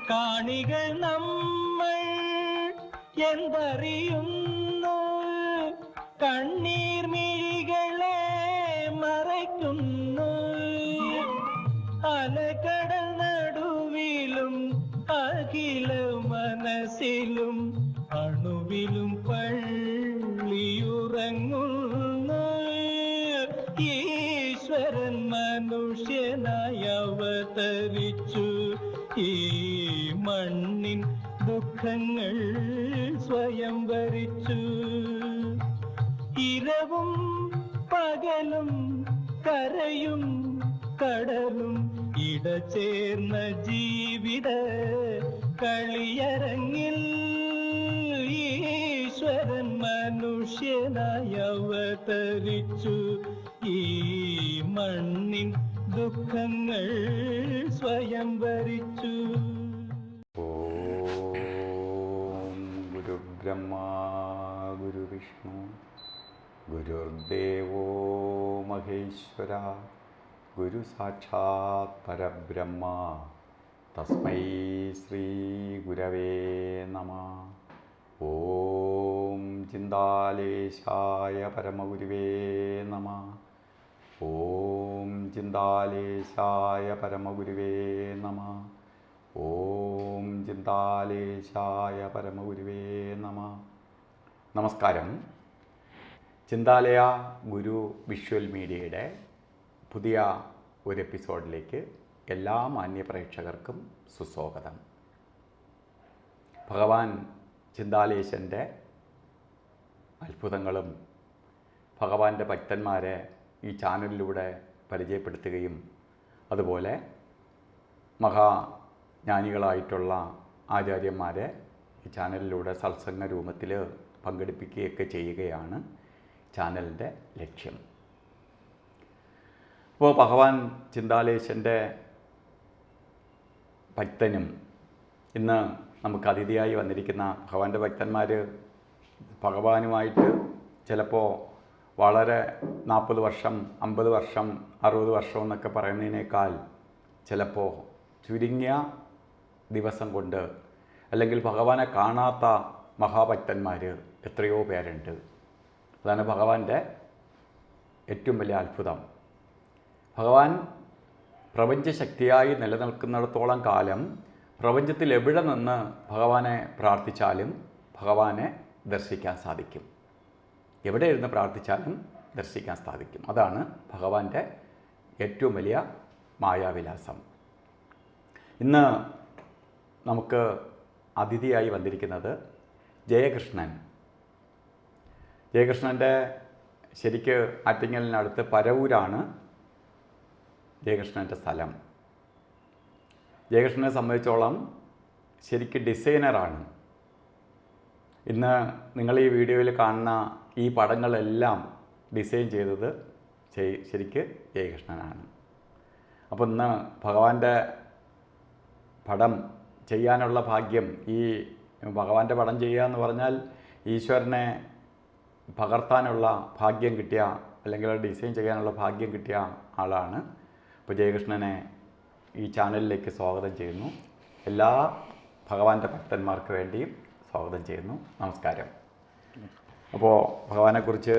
കാണികൾ നമ്മൾ എന്തറിയുന്നു, കണ്ണീർ മിഴികളെ മറയ്ക്കുന്നു. അലകടൽ നടുവിലും അഖില മനസ്സിലും അണുവിലും പള്ളിയുറങ്ങുന്നു. ഈശ്വരൻ മനുഷ്യനായി അവതരിച്ചു, ഈ മണ്ണിൻ ദുഃഖങ്ങൾ സ്വയം വരിച്ചു. ഇരവും പകലും കരയും കടലും ഇടചേർന്ന ജീവിത കളിയരങ്ങിൽ ഈശ്വരൻ മനുഷ്യനായി അവതരിച്ചു, ഈ മണ്ണിൻ ദുഃഖങ്ങൾ സ്വയം വരിച്ചു. ഓം ഗുരുബ്രഹ്മ ഗുരുവിഷ്ണു ഗുരുർദേവോ മഹേശ്വര ഗുരു സാക്ഷാത് പരബ്രഹ്മ തസ്മൈ ശ്രീ ഗുരവേ നമഃ. ഓം ചിന്താലേശായ പരമഗുരുവേ നമഃ. ഓം ചിന്താലേശായ പരമഗുരുവേ നമഃ. ഓം ചിന്താലേശായ പരമഗുരുവേ നമഃ. നമസ്കാരം. ചിന്താലയ ഗുരു വിഷ്വൽ മീഡിയയുടെ പുതിയ ഒരു എപ്പിസോഡിലേക്ക് എല്ലാ മാന്യ പ്രേക്ഷകർക്കും സുസ്വാഗതം. ഭഗവാൻ ചിന്താലേശൻ്റെ അത്ഭുതങ്ങളും ഭഗവാന്റെ ഭക്തന്മാരെ ഈ ചാനലിലൂടെ പരിചയപ്പെടുത്തുകയും അതുപോലെ മഹാജ്ഞാനികളായിട്ടുള്ള ആചാര്യന്മാരെ ഈ ചാനലിലൂടെ സത്സംഗ രൂപത്തിൽ പങ്കെടുപ്പിക്കുകയൊക്കെ ചെയ്യുകയാണ് ചാനലിൻ്റെ ലക്ഷ്യം. അപ്പോൾ ഭഗവാൻ ചിന്താലേശൻ്റെ ഭക്തനും ഇന്ന് നമുക്ക് അതിഥിയായി വന്നിരിക്കുന്ന ഭഗവാന്റെ ഭക്തന്മാർ ഭഗവാനുമായിട്ട് ചിലപ്പോൾ വളരെ 40 വർഷം 50 വർഷം 60 വർഷം എന്നൊക്കെ പറയുന്നതിനേക്കാൾ ചിലപ്പോൾ ചുരുങ്ങിയ ദിവസം കൊണ്ട് അല്ലെങ്കിൽ ഭഗവാനെ കാണാത്ത മഹാഭക്തന്മാർ എത്രയോ പേരുണ്ട്. അതാണ് ഭഗവാന്റെ ഏറ്റവും വലിയ അത്ഭുതം. ഭഗവാൻ പ്രപഞ്ചശക്തിയായി നിലനിൽക്കുന്നിടത്തോളം കാലം പ്രപഞ്ചത്തിൽ എവിടെ നിന്ന് ഭഗവാനെ പ്രാർത്ഥിച്ചാലും ഭഗവാനെ ദർശിക്കാൻ സാധിക്കും. എവിടെ ഇരുന്ന് പ്രാർത്ഥിച്ചാലും ദർശിക്കാൻ സാധിക്കും. അതാണ് ഭഗവാന്റെ ഏറ്റവും വലിയ മായാവിലാസം. ഇന്ന് നമുക്ക് അതിഥിയായി വന്നിരിക്കുന്നത് ജയകൃഷ്ണൻ. ജയകൃഷ്ണൻ്റെ ശരിക്ക് ആറ്റിങ്ങലിനടുത്ത് പരവൂരാണ് ജയകൃഷ്ണൻ്റെ സ്ഥലം. ജയകൃഷ്ണനെ സംബന്ധിച്ചോളം ശരിക്ക് ഡിസൈനറാണ്. ഇന്ന് നിങ്ങൾ ഈ വീഡിയോയിൽ കാണുന്ന ഈ പടങ്ങളെല്ലാം ഡിസൈൻ ചെയ്തത് ശരിക്ക് ജയകൃഷ്ണനാണ്. അപ്പോൾ ഇന്ന് ഭഗവാന്റെ പടം ചെയ്യാനുള്ള ഭാഗ്യം, ഈ ഭഗവാന്റെ പടം ചെയ്യുക എന്ന് പറഞ്ഞാൽ ഈശ്വരനെ പകർത്താനുള്ള ഭാഗ്യം കിട്ടിയ അല്ലെങ്കിൽ ഡിസൈൻ ചെയ്യാനുള്ള ഭാഗ്യം കിട്ടിയ ആളാണ്. അപ്പോൾ ജയകൃഷ്ണനെ ഈ ചാനലിലേക്ക് സ്വാഗതം ചെയ്യുന്നു. എല്ലാ ഭഗവാന്റെ ഭക്തന്മാർക്ക് വേണ്ടിയും സ്വാഗതം ചെയ്യുന്നു. നമസ്കാരം. അപ്പോൾ ഭഗവാനെക്കുറിച്ച്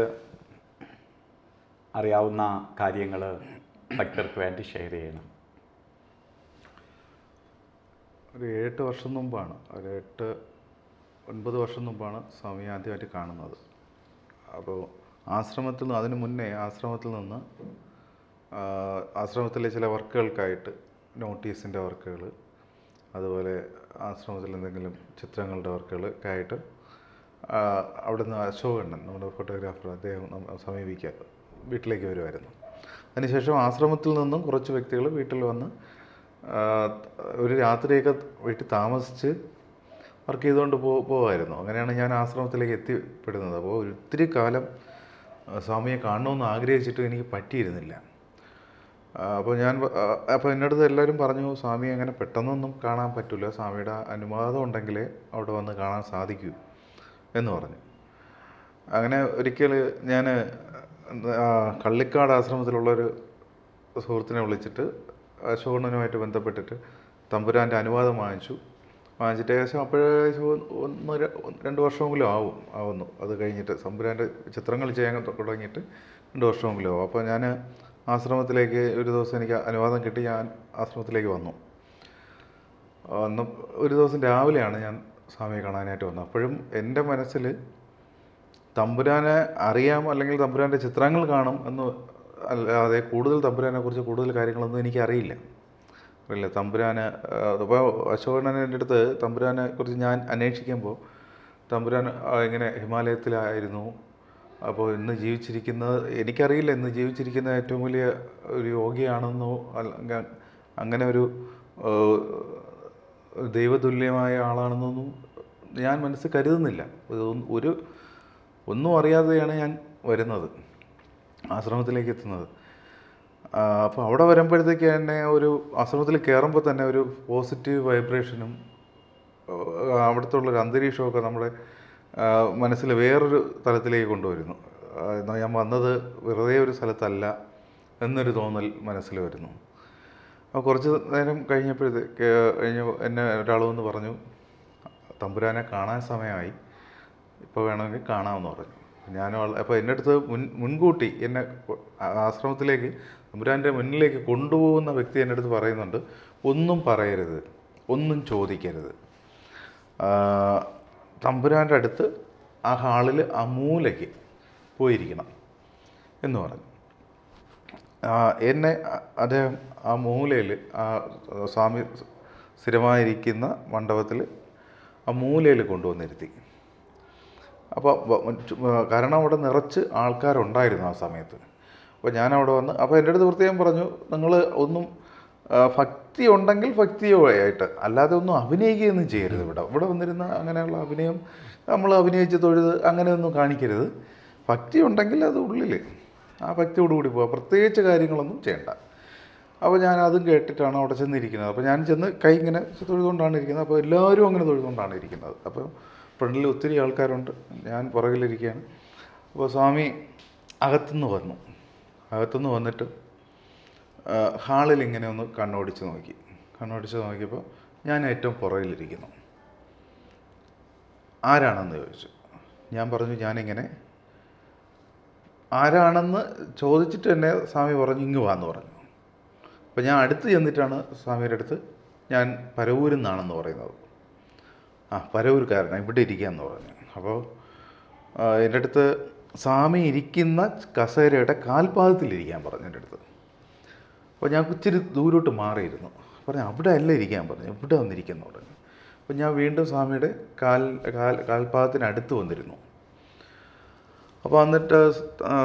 അറിയാവുന്ന കാര്യങ്ങൾ ഭക്തർക്ക് വേണ്ടി ഷെയർ ചെയ്യണം. ഒരു 8 വർഷം മുമ്പാണ്, ഒരു 8-9 വർഷം മുമ്പാണ് സ്വാമിയെ ആദ്യമായിട്ട് കാണുന്നത്. അപ്പോൾ ആശ്രമത്തിൽ നിന്ന്, അതിന് മുന്നേ ആശ്രമത്തിൽ നിന്ന് ആശ്രമത്തിലെ ചില വർക്കുകൾക്കായിട്ട് നോട്ടീസിൻ്റെ വർക്കുകൾ, അതുപോലെ ആശ്രമത്തിൽ എന്തെങ്കിലും ചിത്രങ്ങളുടെ വർക്കുകളൊക്കെ ആയിട്ട് അവിടുന്ന് അശോകണ്ണൻ, നമ്മുടെ ഫോട്ടോഗ്രാഫർ, അദ്ദേഹം സമീപിക്കുക വീട്ടിലേക്ക് വരുമായിരുന്നു. അതിനുശേഷം ആശ്രമത്തിൽ നിന്നും കുറച്ച് വ്യക്തികൾ വീട്ടിൽ വന്ന് ഒരു രാത്രിയൊക്കെ വീട്ടിൽ താമസിച്ച് വർക്ക് ചെയ്തുകൊണ്ട് പോകുമായിരുന്നു. അങ്ങനെയാണ് ഞാൻ ആശ്രമത്തിലേക്ക് എത്തിപ്പെടുന്നത്. അപ്പോൾ ഒത്തിരി കാലം സ്വാമിയെ കാണണമെന്ന് ആഗ്രഹിച്ചിട്ട് എനിക്ക് പറ്റിയിരുന്നില്ല. അപ്പോൾ എൻ്റെ അടുത്ത് എല്ലാവരും പറഞ്ഞു, സ്വാമി അങ്ങനെ പെട്ടെന്നൊന്നും കാണാൻ പറ്റില്ല, സ്വാമിയുടെ അനുവാദം ഉണ്ടെങ്കിലേ അവിടെ വന്ന് കാണാൻ സാധിക്കൂ എന്ന് പറഞ്ഞു. അങ്ങനെ ഒരിക്കൽ ഞാൻ കള്ളിക്കാട് ആശ്രമത്തിലുള്ളൊരു സുഹൃത്തിനെ വിളിച്ചിട്ട് അശോകണ്ണനുമായിട്ട് ബന്ധപ്പെട്ടിട്ട് തമ്പുരാൻ്റെ അനുവാദം വാങ്ങിച്ചു. വാങ്ങിച്ചിട്ട് ഏകദേശം അപ്പോഴേക്കും 2 വർഷമെങ്കിലും ആവുന്നു. അത് കഴിഞ്ഞിട്ട് തമ്പുരാൻ്റെ ചിത്രങ്ങൾ ചെയ്യാൻ തുടങ്ങിയിട്ട് 2 വർഷമെങ്കിലും ആവും. അപ്പോൾ ഞാൻ ആശ്രമത്തിലേക്ക് ഒരു ദിവസം എനിക്ക് അനുവാദം കിട്ടി. ഞാൻ ആശ്രമത്തിലേക്ക് വന്നു. ഒരു ദിവസം രാവിലെയാണ് ഞാൻ സ്വാമിയെ കാണാനായിട്ട് വന്നത്. അപ്പോഴും എൻ്റെ മനസ്സിൽ തമ്പുരാനെ അറിയാം, അല്ലെങ്കിൽ തമ്പുരാൻ്റെ ചിത്രങ്ങൾ കാണും എന്ന് അല്ലാതെ കൂടുതൽ തമ്പുരാനെക്കുറിച്ച് കൂടുതൽ കാര്യങ്ങളൊന്നും എനിക്കറിയില്ല. തമ്പുരാന് അപ്പോൾ അശോകണ്ണൻ എൻ്റെ അടുത്ത് തമ്പുരാനെ കുറിച്ച് ഞാൻ അന്വേഷിക്കുമ്പോൾ തമ്പുരാൻ ഇങ്ങനെ ഹിമാലയത്തിലായിരുന്നു. അപ്പോൾ ഇന്ന് ജീവിച്ചിരിക്കുന്നത് എനിക്കറിയില്ല, ഇന്ന് ജീവിച്ചിരിക്കുന്ന ഏറ്റവും വലിയ ഒരു യോഗിയാണെന്നോ അങ്ങനെ ഒരു ദൈവതുല്യമായ ആളാണെന്നൊന്നും ഞാൻ മനസ്സിൽ കരുതുന്നില്ല. ഒന്നും അറിയാതെയാണ് ഞാൻ വരുന്നത്, ആശ്രമത്തിലേക്ക് എത്തുന്നത്. അപ്പോൾ അവിടെ വരുമ്പോഴത്തേക്ക് തന്നെ ഒരു ആശ്രമത്തിൽ കയറുമ്പോൾ തന്നെ ഒരു പോസിറ്റീവ് വൈബ്രേഷനും അവിടുത്തെ ഉള്ളൊരു അന്തരീക്ഷമൊക്കെ നമ്മുടെ മനസ്സിൽ വേറൊരു തലത്തിലേക്ക് കൊണ്ടുവരുന്നു. ഞാൻ വന്നത് വെറുതെ ഒരു സ്ഥലത്തല്ല എന്നൊരു തോന്നൽ മനസ്സിൽ വരുന്നു. അപ്പോൾ കുറച്ച് നേരം കഴിഞ്ഞപ്പോഴത്തേക്ക് എന്നെ ഒരാൾ വന്ന് പറഞ്ഞു, തമ്പുരാനെ കാണാൻ സമയമായി, ഇപ്പോൾ വേണമെങ്കിൽ കാണാമെന്ന് പറഞ്ഞു. അപ്പോൾ എൻ്റെ അടുത്ത് മുൻകൂട്ടി എന്നെ ആശ്രമത്തിലേക്ക് തമ്പുരാൻ്റെ മുന്നിലേക്ക് കൊണ്ടുപോകുന്ന വ്യക്തി എൻ്റെ അടുത്ത് പറയുന്നുണ്ട്, ഒന്നും പറയരുത്, ഒന്നും ചോദിക്കരുത്, തമ്പുരാൻ്റെ അടുത്ത് ആ ഹാളിൽ ആ മൂലയ്ക്ക് പോയിരിക്കണം എന്ന് പറഞ്ഞു. എന്നെ അദ്ദേഹം ആ മൂലയിൽ, ആ സ്വാമി സ്ഥിരമായിരിക്കുന്ന മണ്ഡപത്തിൽ ആ മൂലയിൽ കൊണ്ടുവന്നിരുത്തി. അപ്പോൾ കാരണം അവിടെ നിറച്ച് ആൾക്കാരുണ്ടായിരുന്നു ആ സമയത്ത്. അപ്പോൾ ഞാനവിടെ വന്ന്, അപ്പോൾ എൻ്റെ അടുത്ത് പ്രത്യേകം പറഞ്ഞു, നിങ്ങൾ ഒന്നും ഭക്തി ഉണ്ടെങ്കിൽ ഭക്തിയോയായിട്ട്, അല്ലാതെ ഒന്നും അഭിനയിക്കുകയൊന്നും ചെയ്യരുത്. ഇവിടെ വന്നിരുന്ന അങ്ങനെയുള്ള അഭിനയം, നമ്മൾ അഭിനയിച്ച് തൊഴുത് അങ്ങനെയൊന്നും കാണിക്കരുത്. ഭക്തി ഉണ്ടെങ്കിൽ അത് ഉള്ളിൽ ആ ഭക്തിയോടുകൂടി പോവുക, പ്രത്യേകിച്ച് കാര്യങ്ങളൊന്നും ചെയ്യണ്ട. അപ്പോൾ ഞാൻ അതും കേട്ടിട്ടാണ് അവിടെ ചെന്നിരിക്കുന്നത്. അപ്പോൾ ഞാൻ ചെന്ന് കൈ ഇങ്ങനെ തൊഴുതുകൊണ്ടാണ് ഇരിക്കുന്നത്. അപ്പോൾ എല്ലാവരും അങ്ങനെ തൊഴുതുകൊണ്ടാണ് ഇരിക്കുന്നത്. അപ്പോൾ ഫ്രണ്ടിൽ ഒത്തിരി ആൾക്കാരുണ്ട്, ഞാൻ പുറകിലിരിക്കുകയാണ്. അപ്പോൾ സ്വാമി അകത്തുനിന്ന് വന്നിട്ട് ഹാളിൽ ഇങ്ങനെ ഒന്ന് കണ്ണോടിച്ച് നോക്കിയപ്പോൾ ഞാൻ ഏറ്റവും പുറകിലിരിക്കുന്നു. ആരാണെന്ന് ചോദിച്ചു. ഞാൻ പറഞ്ഞു, ഞാനിങ്ങനെ ആരാണെന്ന് ചോദിച്ചിട്ട് തന്നെ സ്വാമി പറഞ്ഞു, ഇങ്ങ് വാന്ന് പറഞ്ഞു. അപ്പോൾ ഞാൻ അടുത്ത് ചെന്നിട്ടാണ് സ്വാമിയുടെ അടുത്ത്, ഞാൻ പരവൂരിൽ നിന്നാണെന്ന് പറയുന്നത്. പരവൂർക്കാരനാണ്, ഇവിടെ ഇരിക്കുകയെന്ന് പറഞ്ഞു. അപ്പോൾ എൻ്റെ അടുത്ത് സ്വാമി ഇരിക്കുന്ന കസേരയുടെ കാൽപാദത്തിലിരിക്കാൻ പറഞ്ഞു എൻ്റെ അടുത്ത്. അപ്പോൾ ഞാൻ ഇച്ചിരി ദൂരോട്ട് മാറിയിരുന്നു. പറഞ്ഞു, അവിടെ അല്ല ഇരിക്കാൻ പറഞ്ഞു, ഇവിടെ വന്നിരിക്കുന്നു പറഞ്ഞു. അപ്പോൾ ഞാൻ വീണ്ടും സ്വാമിയുടെ കാൽപാദത്തിനടുത്ത് വന്നിരുന്നു. അപ്പോൾ എന്നിട്ട്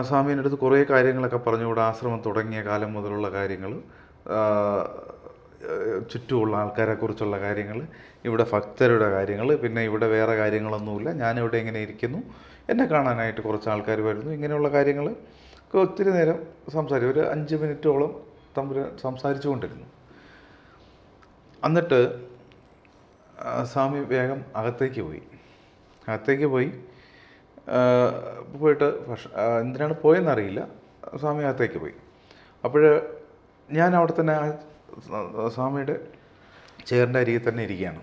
സ്വാമീൻ്റെ അടുത്ത് കുറേ കാര്യങ്ങളൊക്കെ പറഞ്ഞു. ഇവിടെ ആശ്രമം തുടങ്ങിയ കാലം മുതലുള്ള കാര്യങ്ങൾ, ചുറ്റുമുള്ള ആൾക്കാരെക്കുറിച്ചുള്ള കാര്യങ്ങൾ, ഇവിടെ ഭക്തരുടെ കാര്യങ്ങൾ, പിന്നെ ഇവിടെ വേറെ കാര്യങ്ങളൊന്നുമില്ല, ഞാനിവിടെ ഇങ്ങനെ ഇരിക്കുന്നു, എന്നെ കാണാനായിട്ട് കുറച്ച് ആൾക്കാർ വരുന്നു, ഇങ്ങനെയുള്ള കാര്യങ്ങൾ ഒത്തിരി നേരം സംസാരിച്ചു. ഒരു 5 മിനിറ്റോളം തമ്പുരാൻ സംസാരിച്ചു കൊണ്ടിരുന്നു. എന്നിട്ട് സ്വാമി വേഗം അകത്തേക്ക് പോയി പോയിട്ട് എന്തിനാണ് പോയെന്നറിയില്ല, സ്വാമി അകത്തേക്ക് പോയി. അപ്പോൾ ഞാൻ അവിടെ തന്നെ സ്വാമിയുടെ ചെയറിൻ്റെ അരികിൽ തന്നെ ഇരിക്കുകയാണ്.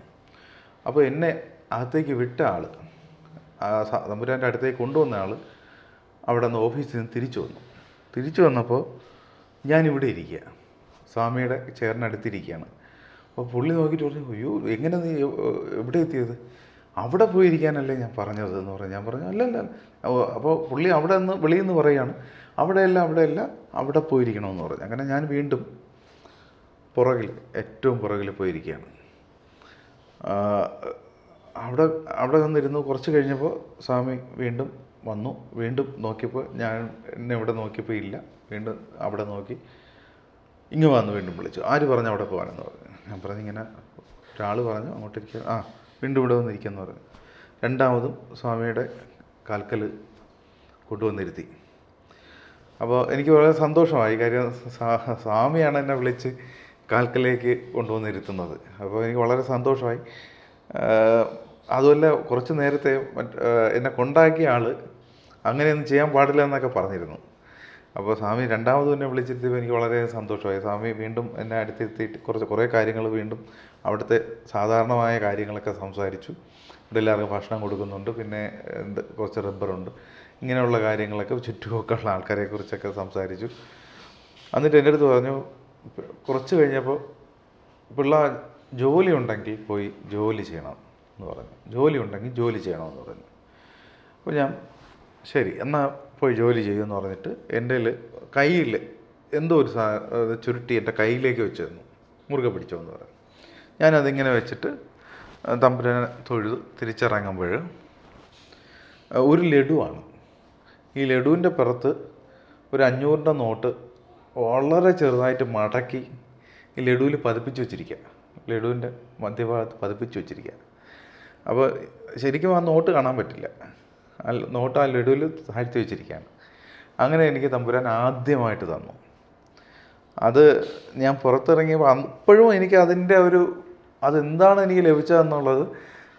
അപ്പോൾ എന്നെ അകത്തേക്ക് വിട്ട ആൾ, തമ്പുരാൻ്റെ അടുത്തേക്ക് കൊണ്ടുവന്ന ആൾ അവിടെ നിന്ന് ഓഫീസിൽ നിന്ന് തിരിച്ചു വന്നപ്പോൾ ഞാനിവിടെ ഇരിക്കുക, സ്വാമിയുടെ ചെയറിനടുത്തിരിക്കുകയാണ്. അപ്പോൾ പുള്ളി നോക്കിയിട്ട് പറഞ്ഞു, അയ്യോ എങ്ങനെ നീ എവിടെ എത്തിയത്? അവിടെ പോയിരിക്കാനല്ലേ ഞാൻ പറഞ്ഞത് എന്ന് പറഞ്ഞു. ഞാൻ പറഞ്ഞു, അല്ലല്ല. അപ്പോൾ പുള്ളി അവിടെ നിന്ന് വെളിയിൽ നിന്ന് പറയുകയാണ്, അവിടെയല്ല അവിടെ പോയിരിക്കണമെന്ന് പറഞ്ഞു. അങ്ങനെ ഞാൻ വീണ്ടും ഏറ്റവും പുറകിൽ പോയിരിക്കുകയാണ്. അവിടെ വന്നിരുന്നു. കുറച്ച് കഴിഞ്ഞപ്പോൾ സ്വാമി വീണ്ടും വന്നു. വീണ്ടും നോക്കിയപ്പോൾ എന്നെ ഇവിടെ നോക്കിയപ്പോൾ ഇല്ല. വീണ്ടും അവിടെ നോക്കി, ഇങ്ങ് വന്ന് വീണ്ടും വിളിച്ചു. ആര് പറഞ്ഞു അവിടെ പോകാനെന്ന് പറഞ്ഞു. ഞാൻ പറഞ്ഞു, ഇങ്ങനെ ഒരാൾ പറഞ്ഞു അങ്ങോട്ടിരിക്കുക, വീണ്ടും ഇവിടെ വന്നിരിക്കുകയെന്ന് പറഞ്ഞു. രണ്ടാമതും സ്വാമിയുടെ കാൽക്കൽ കൊണ്ടുവന്നിരുത്തി. അപ്പോൾ എനിക്ക് വളരെ സന്തോഷമായി. കാര്യം സ്വാമിയാണ് എന്നെ വിളിച്ച് കാൽക്കലേക്ക് കൊണ്ടുവന്നിരുത്തുന്നത്. അപ്പോൾ എനിക്ക് വളരെ സന്തോഷമായി. അതുമല്ല, കുറച്ച് നേരത്തെ എന്നെ കൊണ്ടാക്കിയ ആൾ അങ്ങനെയൊന്നും ചെയ്യാൻ പാടില്ല എന്നൊക്കെ പറഞ്ഞിരുന്നു. അപ്പോൾ സ്വാമി രണ്ടാമത് എന്നെ വിളിച്ചിരുത്തിയപ്പോൾ എനിക്ക് വളരെ സന്തോഷമായി. സ്വാമി വീണ്ടും എന്നെ അടുത്തിരുത്തിയിട്ട് കുറേ കാര്യങ്ങൾ വീണ്ടും അവിടുത്തെ സാധാരണമായ കാര്യങ്ങളൊക്കെ സംസാരിച്ചു. ഇവിടെ എല്ലാവർക്കും ഭക്ഷണം കൊടുക്കുന്നുണ്ട്, പിന്നെ കുറച്ച് റബ്ബറുണ്ട്, ഇങ്ങനെയുള്ള കാര്യങ്ങളൊക്കെ ചുറ്റുമൊക്കെ ഉള്ള ആൾക്കാരെക്കുറിച്ചൊക്കെ സംസാരിച്ചു. എന്നിട്ട് എൻ്റെ അടുത്ത് പറഞ്ഞു, കുറച്ച് കഴിഞ്ഞപ്പോൾ ജോലി ഉണ്ടെങ്കിൽ പോയി ജോലി ചെയ്യണം എന്ന് പറഞ്ഞു. ജോലി ഉണ്ടെങ്കിൽ ജോലി ചെയ്യണമെന്ന് പറഞ്ഞു. അപ്പോൾ ഞാൻ ശരി എന്നാൽ പോയി ജോലി ചെയ്യുമെന്ന് പറഞ്ഞിട്ട് എൻ്റെ കയ്യിൽ എന്തോ ഒരു ചുരുട്ടി എൻ്റെ കയ്യിലേക്ക് വെച്ച് തന്നു. മുറുകെ പിടിച്ചോ എന്ന് പറഞ്ഞു. ഞാനതിങ്ങനെ വെച്ചിട്ട് തമ്പുരാനെ തൊഴുതു തിരിച്ചിറങ്ങുമ്പോൾ ഒരു ലഡുവാണ്. ഈ ലഡുവിൻ്റെ പുറത്ത് ഒരു 500 നോട്ട് വളരെ ചെറുതായിട്ട് മടക്കി ഈ ലഡുവിൽ പതിപ്പിച്ച് വെച്ചിരിക്കുക. ലഡുവിൻ്റെ മധ്യഭാഗത്ത് പതിപ്പിച്ച് വെച്ചിരിക്കുക. അപ്പോൾ ശരിക്കും ആ നോട്ട് കാണാൻ പറ്റില്ല. നോട്ട് ആ ലഡുവിൽ താഴ്ത്തി വെച്ചിരിക്കുകയാണ്. അങ്ങനെ എനിക്ക് തമ്പുരാൻ ആദ്യമായിട്ട് തന്നു. അത് ഞാൻ പുറത്തിറങ്ങിയപ്പോൾ അപ്പോഴും എനിക്ക് അതിൻ്റെ അതെന്താണ് എനിക്ക് ലഭിച്ചതെന്നുള്ളത്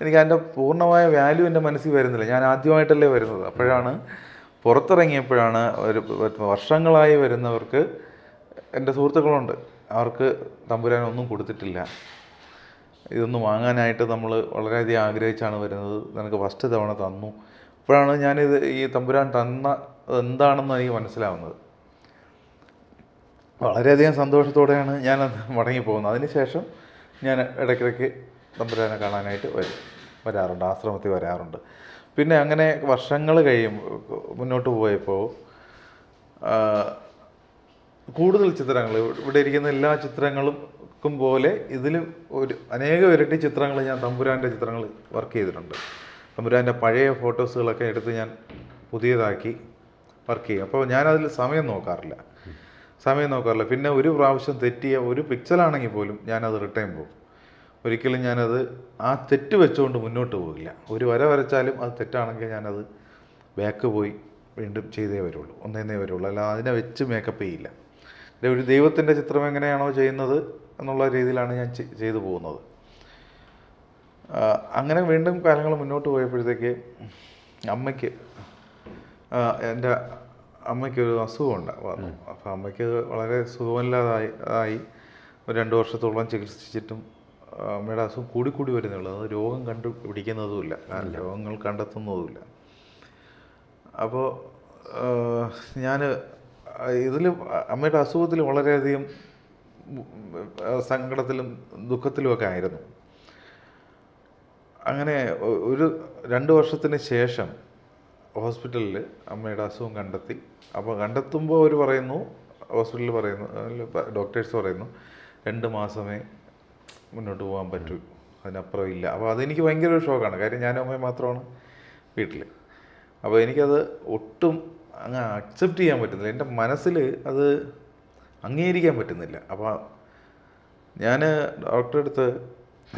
എനിക്ക് അതിൻ്റെ പൂർണ്ണമായ വാല്യൂ എൻ്റെ മനസ്സിൽ വരുന്നില്ല. ഞാൻ ആദ്യമായിട്ടല്ലേ വരുന്നത്. അപ്പോഴാണ് പുറത്തിറങ്ങിയപ്പോഴാണ് വർഷങ്ങളായി വരുന്നവർക്ക്, എൻ്റെ സുഹൃത്തുക്കളുണ്ട്, അവർക്ക് തമ്പുരാൻ ഒന്നും കൊടുത്തിട്ടില്ല, ഇതൊന്നും വാങ്ങാനായിട്ട് നമ്മൾ വളരെയധികം ആഗ്രഹിച്ചാണ് വരുന്നത്, നിനക്ക് ഫസ്റ്റ് തവണ തന്നു. അപ്പോഴാണ് ഈ തമ്പുരാൻ തന്ന എന്താണെന്ന് എനിക്ക് മനസ്സിലാവുന്നത്. വളരെയധികം സന്തോഷത്തോടെയാണ് ഞാനത് മടങ്ങിപ്പോകുന്നത്. അതിനുശേഷം ഞാൻ ഇടയ്ക്കിടയ്ക്ക് തമ്പുരാനെ കാണാനായിട്ട് വരാറുണ്ട്, ആശ്രമത്തിൽ വരാറുണ്ട്. പിന്നെ അങ്ങനെ വർഷങ്ങൾ മുന്നോട്ട് പോയപ്പോൾ കൂടുതൽ ചിത്രങ്ങൾ, ഇവിടെ ഇരിക്കുന്ന എല്ലാ ചിത്രങ്ങൾക്കും പോലെ ഇതിലും അനേകം ഇരട്ടി ചിത്രങ്ങൾ ഞാൻ തമ്പുരാൻ്റെ ചിത്രങ്ങൾ വർക്ക് ചെയ്തിട്ടുണ്ട്. തമ്പുരാൻ്റെ പഴയ ഫോട്ടോസുകളൊക്കെ എടുത്ത് ഞാൻ പുതിയതാക്കി വർക്ക് ചെയ്യും. അപ്പോൾ ഞാനതിൽ സമയം നോക്കാറില്ല. പിന്നെ ഒരു പ്രാവശ്യം തെറ്റിയ ഒരു പിക്സലാണെങ്കിൽ പോലും ഞാനത് റിട്ടേൺ പോകും. ഒരിക്കലും ഞാനത് ആ തെറ്റ് വെച്ചുകൊണ്ട് മുന്നോട്ട് പോകില്ല. ഒരു വര വരച്ചാലും അത് തെറ്റാണെങ്കിൽ ഞാനത് ബാക്ക് പോയി വീണ്ടും ചെയ്തേ വരുള്ളൂ, ഒന്നേ വരുള്ളൂ. അല്ല അതിനെ വെച്ച് മേക്കപ്പ് ചെയ്യില്ല. ഒരു ദൈവത്തിൻ്റെ ചിത്രം എങ്ങനെയാണോ ചെയ്യുന്നത് എന്നുള്ള രീതിയിലാണ് ഞാൻ ചെയ്തു പോകുന്നത്. അങ്ങനെ വീണ്ടും കാലങ്ങൾ മുന്നോട്ട് പോയപ്പോഴത്തേക്ക് എൻ്റെ അമ്മയ്ക്കൊരു അസുഖം വന്നു. അപ്പോൾ അമ്മയ്ക്ക് വളരെ സുഖമില്ലാതായി. ഒരു 2 വർഷത്തോളം ചികിത്സിച്ചിട്ടും അമ്മയുടെ അസുഖം കൂടിക്കൂടി വരുന്നുള്ളൂ. അത് രോഗം കണ്ടുപിടിക്കുന്നതുമില്ല, രോഗങ്ങൾ കണ്ടെത്തുന്നതുമില്ല. അപ്പോൾ ഞാൻ അമ്മയുടെ അസുഖത്തിൽ വളരെയധികം സങ്കടത്തിലും ദുഃഖത്തിലുമൊക്കെ ആയിരുന്നു. അങ്ങനെ ഒരു 2 വർഷത്തിന് ശേഷം ഹോസ്പിറ്റലിൽ അമ്മയുടെ അസുഖം കണ്ടെത്തി. അപ്പോൾ കണ്ടെത്തുമ്പോൾ അവർ പറയുന്നു, ഹോസ്പിറ്റലിൽ പറയുന്നു, ഡോക്ടേഴ്സ് പറയുന്നു 2 മാസമേ മുന്നോട്ട് പോകാൻ പറ്റൂ, അതിനപ്പുറം ഇല്ല. അപ്പോൾ അതെനിക്ക് ഭയങ്കര ഒരു ഷോക്കാണ്. കാര്യം ഞാനും അമ്മയും മാത്രമാണ് വീട്ടിൽ. അപ്പോൾ എനിക്കത് ഒട്ടും അങ്ങ് അക്സെപ്റ്റ് ചെയ്യാൻ പറ്റുന്നില്ല. എൻ്റെ മനസ്സിൽ അത് അംഗീകരിക്കാൻ പറ്റുന്നില്ല. അപ്പോൾ ഞാൻ ഡോക്ടറെ അടുത്ത്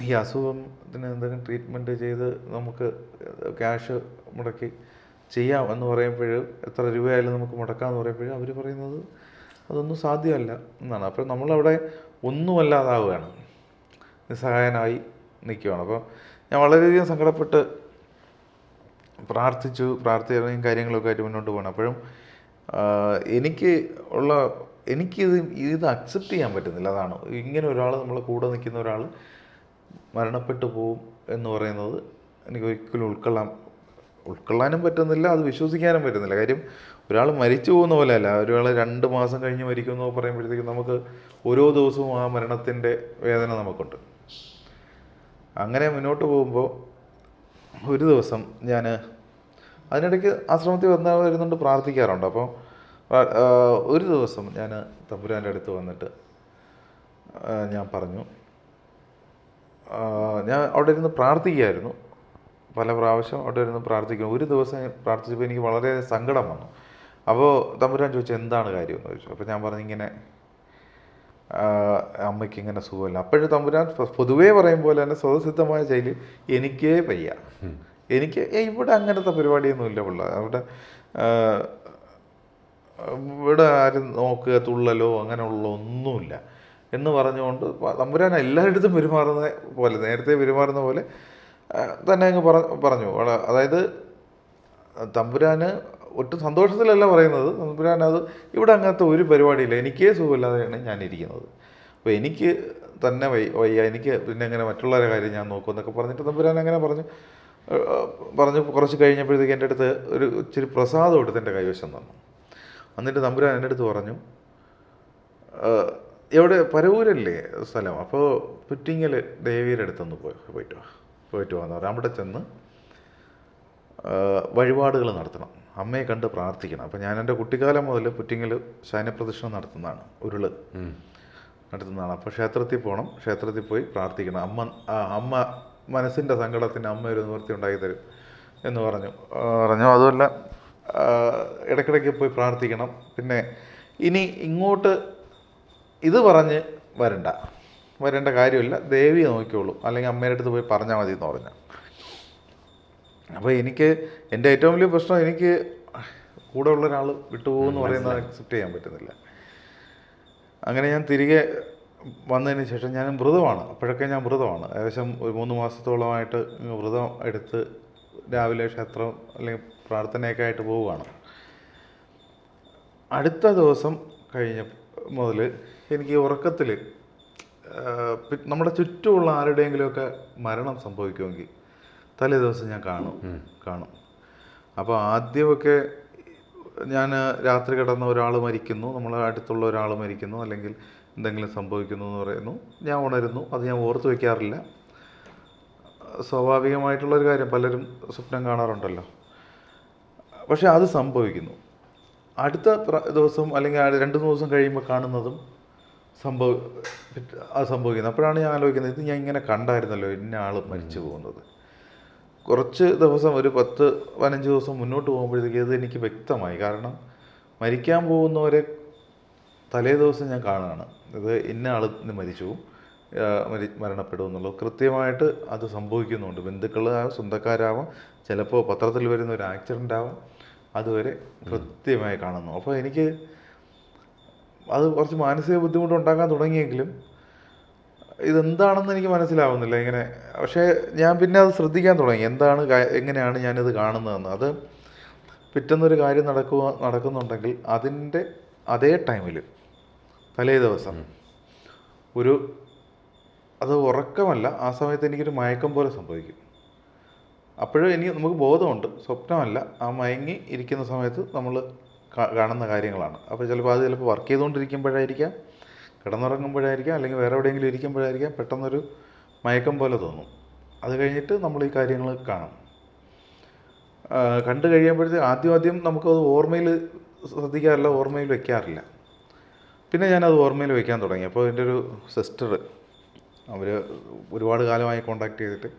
ഈ അസുഖത്തിന് എന്തെങ്കിലും ട്രീറ്റ്മെൻറ്റ് ചെയ്ത് നമുക്ക് ക്യാഷ് മുടക്കി ചെയ്യാം എന്ന് പറയുമ്പോൾ, എത്ര രൂപയായാലും നമുക്ക് മുടക്കാമെന്ന് പറയുമ്പോൾ അവർ പറയുന്നത് അതൊന്നും സാധ്യമല്ല എന്നാണ്. അപ്പോൾ നമ്മളവിടെ ഒന്നുമല്ലാതാവുകയാണ്, നിസ്സഹായനായി നിൽക്കുകയാണ്. അപ്പോൾ ഞാൻ വളരെയധികം സങ്കടപ്പെട്ട് പ്രാർത്ഥനയും കാര്യങ്ങളൊക്കെ ആയിട്ട് മുന്നോട്ട് പോകണം. അപ്പോഴും എനിക്കിത് അക്സെപ്റ്റ് ചെയ്യാൻ പറ്റുന്നില്ല. അതാണ്, ഇങ്ങനെ ഒരാൾ നമ്മളെ കൂടെ നിൽക്കുന്ന ഒരാൾ മരണപ്പെട്ടു പോവും എന്ന് പറയുന്നത് എനിക്ക് ഒരിക്കലും ഉൾക്കൊള്ളാനും പറ്റുന്നില്ല, അത് വിശ്വസിക്കാനും പറ്റുന്നില്ല. കാര്യം ഒരാൾ മരിച്ചു പോകുന്ന പോലെ അല്ല, ഒരാൾ 2 മാസം കഴിഞ്ഞ് മരിക്കുമെന്ന് പറയുമ്പോഴത്തേക്കും നമുക്ക് ഓരോ ദിവസവും ആ മരണത്തിൻ്റെ വേദന നമുക്കുണ്ട്. അങ്ങനെ മുന്നോട്ട് പോകുമ്പോൾ ഒരു ദിവസം ഞാൻ അതിനിടയ്ക്ക് ആശ്രമത്തിൽ വരുന്നുണ്ട്, പ്രാർത്ഥിക്കാറുണ്ട്. അപ്പോൾ ഒരു ദിവസം ഞാൻ തമ്പുരാൻ്റെ അടുത്ത് വന്നിട്ട് ഞാൻ പറഞ്ഞു, ഞാൻ അവിടെ ഇരുന്ന് പ്രാർത്ഥിക്കുകയായിരുന്നു, പല പ്രാവശ്യം അവിടെ ഇരുന്ന് പ്രാർത്ഥിക്കും. ഒരു ദിവസം പ്രാർത്ഥിച്ചപ്പോൾ എനിക്ക് വളരെ സങ്കടം വന്നു. അപ്പോൾ തമ്പുരാൻ ചോദിച്ചു എന്താണ് കാര്യമെന്ന് ചോദിച്ചു. അപ്പോൾ ഞാൻ പറഞ്ഞു ഇങ്ങനെ അമ്മയ്ക്ക് ഇങ്ങനെ സുഖമില്ല. അപ്പോഴും തമ്പുരാൻ പൊതുവേ പറയും പോലെ തന്നെ സ്വതസിദ്ധമായ ശൈലി, എനിക്കേ വയ്യ, എനിക്ക് ഇവിടെ അങ്ങനത്തെ പരിപാടിയൊന്നുമില്ല പിള്ള, ഇവിടെ ആരും നോക്കുക തുള്ളലോ അങ്ങനെയുള്ള ഒന്നുമില്ല എന്ന് പറഞ്ഞുകൊണ്ട് തമ്പുരാൻ എല്ലായിടത്തും പെരുമാറുന്ന പോലെ, നേരത്തെ പെരുമാറുന്ന പോലെ തന്നെ അങ്ങ് പറഞ്ഞു. അതായത് തമ്പുരാന് ഒട്ടും സന്തോഷത്തിലല്ല പറയുന്നത്. തമ്പുരാൻ അത് ഇവിടെ അങ്ങനത്തെ ഒരു പരിപാടിയില്ല, എനിക്കേ സുഖമില്ലാതെയാണ് ഞാൻ ഇരിക്കുന്നത്. അപ്പോൾ എനിക്ക് തന്നെ വയ്യ, എനിക്ക് പിന്നെ എങ്ങനെ മറ്റുള്ളവരുടെ കാര്യം ഞാൻ നോക്കും എന്നൊക്കെ പറഞ്ഞിട്ട് തമ്പുരാൻ അങ്ങനെ പറഞ്ഞു കുറച്ച് കഴിഞ്ഞപ്പോഴത്തേക്ക് എൻ്റെ അടുത്ത് ഒരു ഇച്ചിരി പ്രസാദം എടുത്ത് എൻ്റെ കൈവശം തന്നു. എന്നിട്ട് തമ്പുരാൻ എൻ്റെ അടുത്ത് പറഞ്ഞു, എവിടെ പരവൂരല്ലേ സ്ഥലം, അപ്പോൾ പുറ്റിങ്ങൽ ദേവിയുടെ അടുത്തൊന്ന് പോയിട്ട് വാന്ന് പറഞ്ഞു. അവിടെ ചെന്ന് വഴിപാടുകൾ നടത്തണം, അമ്മയെ കണ്ട് പ്രാർത്ഥിക്കണം. അപ്പോൾ ഞാൻ എൻ്റെ കുട്ടിക്കാലം മുതൽ പുറ്റിങ്ങൽ ശയനപ്രദക്ഷിണം നടത്തുന്നതാണ്, ഉരുള് നടത്തുന്നതാണ്. അപ്പോൾ ക്ഷേത്രത്തിൽ പോകണം, ക്ഷേത്രത്തിൽ പോയി പ്രാർത്ഥിക്കണം. അമ്മ മനസ്സിൻ്റെ സങ്കടത്തിന് അമ്മ ഒരു നിവൃത്തി ഉണ്ടാക്കി തരും എന്ന് പറഞ്ഞു. അതുമല്ല ഇടയ്ക്കിടയ്ക്ക് പോയി പ്രാർത്ഥിക്കണം. പിന്നെ ഇനി ഇങ്ങോട്ട് ഇത് പറഞ്ഞ് വരേണ്ട കാര്യമില്ല, ദേവിയെ നോക്കിയോളൂ, അല്ലെങ്കിൽ അമ്മയുടെ അടുത്ത് പോയി പറഞ്ഞാൽ മതി എന്ന് പറഞ്ഞു. അപ്പോൾ എനിക്ക് എൻ്റെ ഏറ്റവും വലിയ പ്രശ്നം, എനിക്ക് കൂടെ ഉള്ള ഒരാൾ വിട്ടുപോകുമെന്ന് പറയുന്നത് അക്സെപ്റ്റ് ചെയ്യാൻ പറ്റുന്നില്ല. അങ്ങനെ ഞാൻ തിരികെ വന്നതിന് ശേഷം ഞാൻ വ്രതമാണ്, അപ്പോഴൊക്കെ ഞാൻ വ്രതമാണ്, ഏകദേശം ഒരു 3 മാസത്തോളമായിട്ട് വ്രതം എടുത്ത് രാവിലെ ക്ഷേത്രം അല്ലെങ്കിൽ പ്രാർത്ഥനയൊക്കെ ആയിട്ട് പോവുകയാണ്. അടുത്ത ദിവസം കഴിഞ്ഞ മുതൽ എനിക്ക് ഉറക്കത്തിൽ നമ്മുടെ ചുറ്റുമുള്ള ആരുടെയെങ്കിലുമൊക്കെ മരണം സംഭവിക്കുമെങ്കിൽ തലേ ദിവസം ഞാൻ കാണും. അപ്പോൾ ആദ്യമൊക്കെ ഞാൻ രാത്രി കിടന്ന ഒരാൾ മരിക്കുന്നു, നമ്മളെ അടുത്തുള്ള ഒരാൾ മരിക്കുന്നു, അല്ലെങ്കിൽ എന്തെങ്കിലും സംഭവിക്കുന്നു എന്ന് പറയുന്നു, ഞാൻ ഉണരുന്നു. അത് ഞാൻ ഓർത്ത് വയ്ക്കാറില്ല, സ്വാഭാവികമായിട്ടുള്ളൊരു കാര്യം, പലരും സ്വപ്നം കാണാറുണ്ടല്ലോ. പക്ഷെ അത് സംഭവിക്കുന്നു. അടുത്ത ദിവസം അല്ലെങ്കിൽ 2-3 ദിവസം കഴിയുമ്പോൾ കാണുന്നതും അത് സംഭവിക്കുന്നു. അപ്പോഴാണ് ഞാൻ ആലോചിക്കുന്നത്, ഇത് ഞാൻ ഇങ്ങനെ കണ്ടായിരുന്നല്ലോ ഇന്ന ആൾ മരിച്ചു പോകുന്നത്. കുറച്ച് ദിവസം, ഒരു 10-15 ദിവസം മുന്നോട്ട് പോകുമ്പോഴത്തേക്ക് ഇത് എനിക്ക് വ്യക്തമായി. കാരണം മരിക്കാൻ പോകുന്നവരെ തലേ ദിവസം ഞാൻ കാണുകയാണ്, ഇത് ഇന്ന ആൾ ഇന്ന് മരണപ്പെടും എന്നുള്ളത് കൃത്യമായിട്ട് അത് സംഭവിക്കുന്നുണ്ട്. ബന്ധുക്കൾ, സ്വന്തക്കാരാവാം, ചിലപ്പോൾ പത്രത്തിൽ വരുന്ന ഒരു ആക്സിഡൻ്റ് ആവാം, അതുവരെ കൃത്യമായി കാണുന്നു. അപ്പോൾ എനിക്ക് അത് കുറച്ച് മാനസിക ബുദ്ധിമുട്ടുണ്ടാക്കാൻ തുടങ്ങിയെങ്കിലും ഇതെന്താണെന്ന് എനിക്ക് മനസ്സിലാവുന്നില്ല ഇങ്ങനെ. പക്ഷേ ഞാൻ പിന്നെ അത് ശ്രദ്ധിക്കാൻ തുടങ്ങി, എങ്ങനെയാണ് ഞാനിത് കാണുന്നതെന്ന്. അത് പിറ്റേന്നൊരു കാര്യം നടക്കുന്നുണ്ടെങ്കിൽ അതിൻ്റെ അതേ ടൈമിൽ തലേ ദിവസം അത് ഉറക്കമല്ല, ആ സമയത്ത് എനിക്കൊരു മയക്കം പോലെ സംഭവിക്കും. അപ്പോഴും നമുക്ക് ബോധമുണ്ട്, സ്വപ്നമല്ല. ആ മയങ്ങി ഇരിക്കുന്ന സമയത്ത് നമ്മൾ കാണുന്ന കാര്യങ്ങളാണ്. അപ്പോൾ ചിലപ്പോൾ വർക്ക് ചെയ്തുകൊണ്ടിരിക്കുമ്പോഴായിരിക്കാം, കിടന്നുറങ്ങുമ്പോഴായിരിക്കാം, അല്ലെങ്കിൽ വേറെ എവിടെയെങ്കിലും ഇരിക്കുമ്പോഴായിരിക്കാം, പെട്ടെന്നൊരു മയക്കം പോലെ തോന്നും. അത് കഴിഞ്ഞിട്ട് നമ്മൾ ഈ കാര്യങ്ങൾ കാണും. കണ്ടു കഴിയുമ്പോഴത്തേക്ക് ആദ്യം നമുക്കത് ഓർമ്മയിൽ ശ്രദ്ധിക്കാറില്ല, ഓർമ്മയിൽ വയ്ക്കാറില്ല. പിന്നെ ഞാനത് ഓർമ്മയിൽ വയ്ക്കാൻ തുടങ്ങി. അപ്പോൾ എൻ്റെ ഒരു സിസ്റ്റർ, അവർ ഒരുപാട് കാലമായി കോണ്ടാക്ട് ചെയ്തിട്ട്,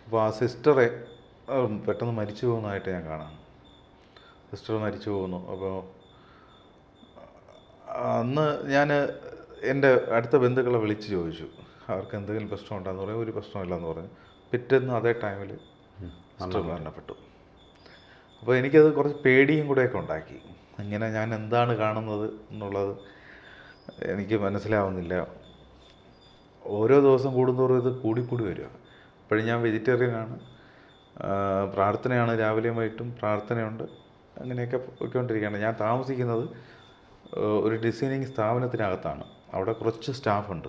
അപ്പോൾ ആ സിസ്റ്ററെ പെട്ടെന്ന് മരിച്ചു പോകുന്നതായിട്ട് ഞാൻ കാണാം. സിസ്റ്റർ മരിച്ചു പോകുന്നു. അപ്പോൾ അന്ന് ഞാൻ എൻ്റെ അടുത്ത ബന്ധുക്കളെ വിളിച്ച് ചോദിച്ചു, അവർക്ക് എന്തെങ്കിലും പ്രശ്നമുണ്ടെന്ന് പറയും. ഒരു പ്രശ്നമില്ലെന്ന് പറഞ്ഞു. പിറ്റേന്ന് അതേ ടൈമിൽ സിസ്റ്റർ മരണപ്പെട്ടു. അപ്പോൾ എനിക്കത് കുറച്ച് പേടിയും കൂടെയൊക്കെ ഉണ്ടാക്കി. ഇങ്ങനെ ഞാൻ എന്താണ് കാണുന്നത് എന്നുള്ളത് എനിക്ക് മനസ്സിലാവുന്നില്ല. ഓരോ ദിവസം കൂടുന്തോറും ഇത് കൂടിക്കൂടി വരിക. അപ്പോഴും ഞാൻ വെജിറ്റേറിയനാണ്, പ്രാർത്ഥനയാണ്, രാവിലെയും വൈകിട്ടും പ്രാർത്ഥനയുണ്ട്. അങ്ങനെയൊക്കെ പോയിക്കൊണ്ടിരിക്കുകയാണ്. ഞാൻ താമസിക്കുന്നത് ഒരു ഡിസൈനിങ് സ്ഥാപനത്തിനകത്താണ്. അവിടെ കുറച്ച് സ്റ്റാഫുണ്ട്.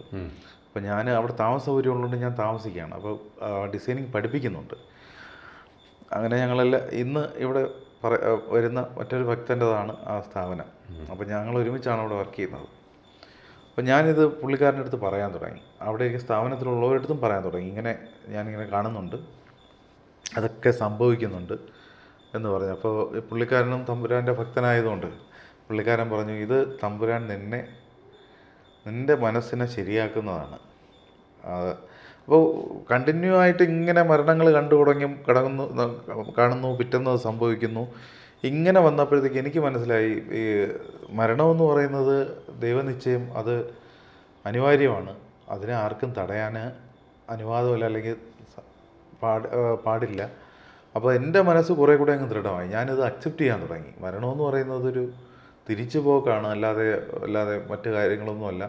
അപ്പോൾ ഞാൻ അവിടെ താമസ സൗകര്യം ഉള്ളതുകൊണ്ട് ഞാൻ താമസിക്കുകയാണ്. അപ്പോൾ ഡിസൈനിങ് പഠിപ്പിക്കുന്നുണ്ട്. അങ്ങനെ ഞങ്ങളെല്ലാം ഇന്ന് ഇവിടെ വരുന്ന മറ്റൊരു ഭക്തൻ്റെതാണ് ആ സ്ഥാപനം. അപ്പോൾ ഞങ്ങൾ ഒരുമിച്ചാണ് അവിടെ വർക്ക് ചെയ്യുന്നത്. അപ്പോൾ ഞാനിത് പുള്ളിക്കാരൻ്റെ അടുത്ത് പറയാൻ തുടങ്ങി, അവിടെ എനിക്ക് സ്ഥാപനത്തിലുള്ളവരുടെ അടുത്തും പറയാൻ തുടങ്ങി, ഞാനിങ്ങനെ കാണുന്നുണ്ട്, അതൊക്കെ സംഭവിക്കുന്നുണ്ട് എന്ന് പറഞ്ഞു. അപ്പോൾ പുള്ളിക്കാരനും തമ്പുരാൻ്റെ ഭക്തനായതുകൊണ്ട് പുള്ളിക്കാരൻ പറഞ്ഞു, ഇത് തമ്പുരാൻ നിൻ്റെ മനസ്സിനെ ശരിയാക്കുന്നതാണ്. അപ്പോൾ കണ്ടിന്യൂ ആയിട്ട് ഇങ്ങനെ മരണങ്ങൾ കാണുന്നു, പിറ്റേന്ന് സംഭവിക്കുന്നു. ഇങ്ങനെ വന്നപ്പോഴത്തേക്ക് എനിക്ക് മനസ്സിലായി, ഈ മരണമെന്ന് പറയുന്നത് ദൈവനിശ്ചയം, അത് അനിവാര്യമാണ്. അതിനെ ആർക്കും തടയാൻ അനുവാദമില്ല, അല്ലെങ്കിൽ പാടില്ല. അപ്പോൾ എൻ്റെ മനസ്സ് കുറേ കൂടെ അങ്ങ് ദൃഢമായി. ഞാനിത് അക്സെപ്റ്റ് ചെയ്യാൻ തുടങ്ങി. മരണമെന്ന് പറയുന്നതൊരു തിരിച്ചു പോക്കാണ്, അല്ലാതെ മറ്റു കാര്യങ്ങളൊന്നുമല്ല.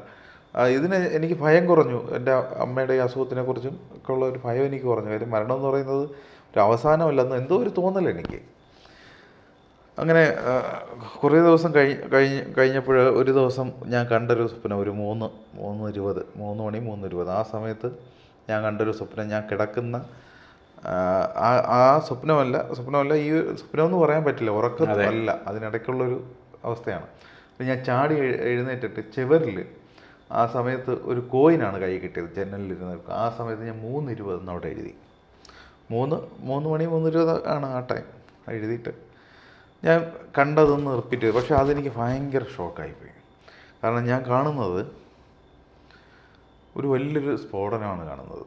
ഇതിന് എനിക്ക് ഭയം കുറഞ്ഞു. എൻ്റെ അമ്മയുടെ ഈ അസുഖത്തിനെക്കുറിച്ചും ഒക്കെ ഉള്ള ഒരു ഭയം എനിക്ക് കുറഞ്ഞു. കാര്യം മരണമെന്ന് പറയുന്നത് ഒരു അവസാനമല്ലെന്ന് എന്തോ ഒരു തോന്നൽ എനിക്ക്. അങ്ങനെ കുറേ ദിവസം കഴിഞ്ഞപ്പോൾ ഒരു ദിവസം ഞാൻ കണ്ടൊരു സ്വപ്നം, ഒരു 3:20 3 മണി 3:20 ആ സമയത്ത് ഞാൻ കണ്ടൊരു സ്വപ്നം. ഞാൻ കിടക്കുന്ന ആ സ്വപ്നമല്ല, ഈ സ്വപ്നമെന്ന് പറയാൻ പറ്റില്ല, ഉറക്കമല്ല, അതിനിടയ്ക്കുള്ളൊരു അവസ്ഥയാണ്. ഞാൻ ചാടി എഴുന്നേറ്റിട്ട് ചുവരിൽ ആ സമയത്ത് ഒരു കോയിനാണ് കൈ കിട്ടിയത്, ജനലിലിരുന്ന്. ആ സമയത്ത് ഞാൻ 3:20 എന്ന് അവിടെ എഴുതി. 3 മണി 3:20 ആണ് ആ ടൈം എഴുതിയിട്ട് ഞാൻ കണ്ടതൊന്ന് റിപ്പീറ്റ് ചെയ്തു. പക്ഷേ അതെനിക്ക് ഭയങ്കര ഷോക്കായിപ്പോയി. കാരണം ഞാൻ കാണുന്നത് ഒരു വലിയൊരു സ്ഫോടനമാണ് കാണുന്നത്,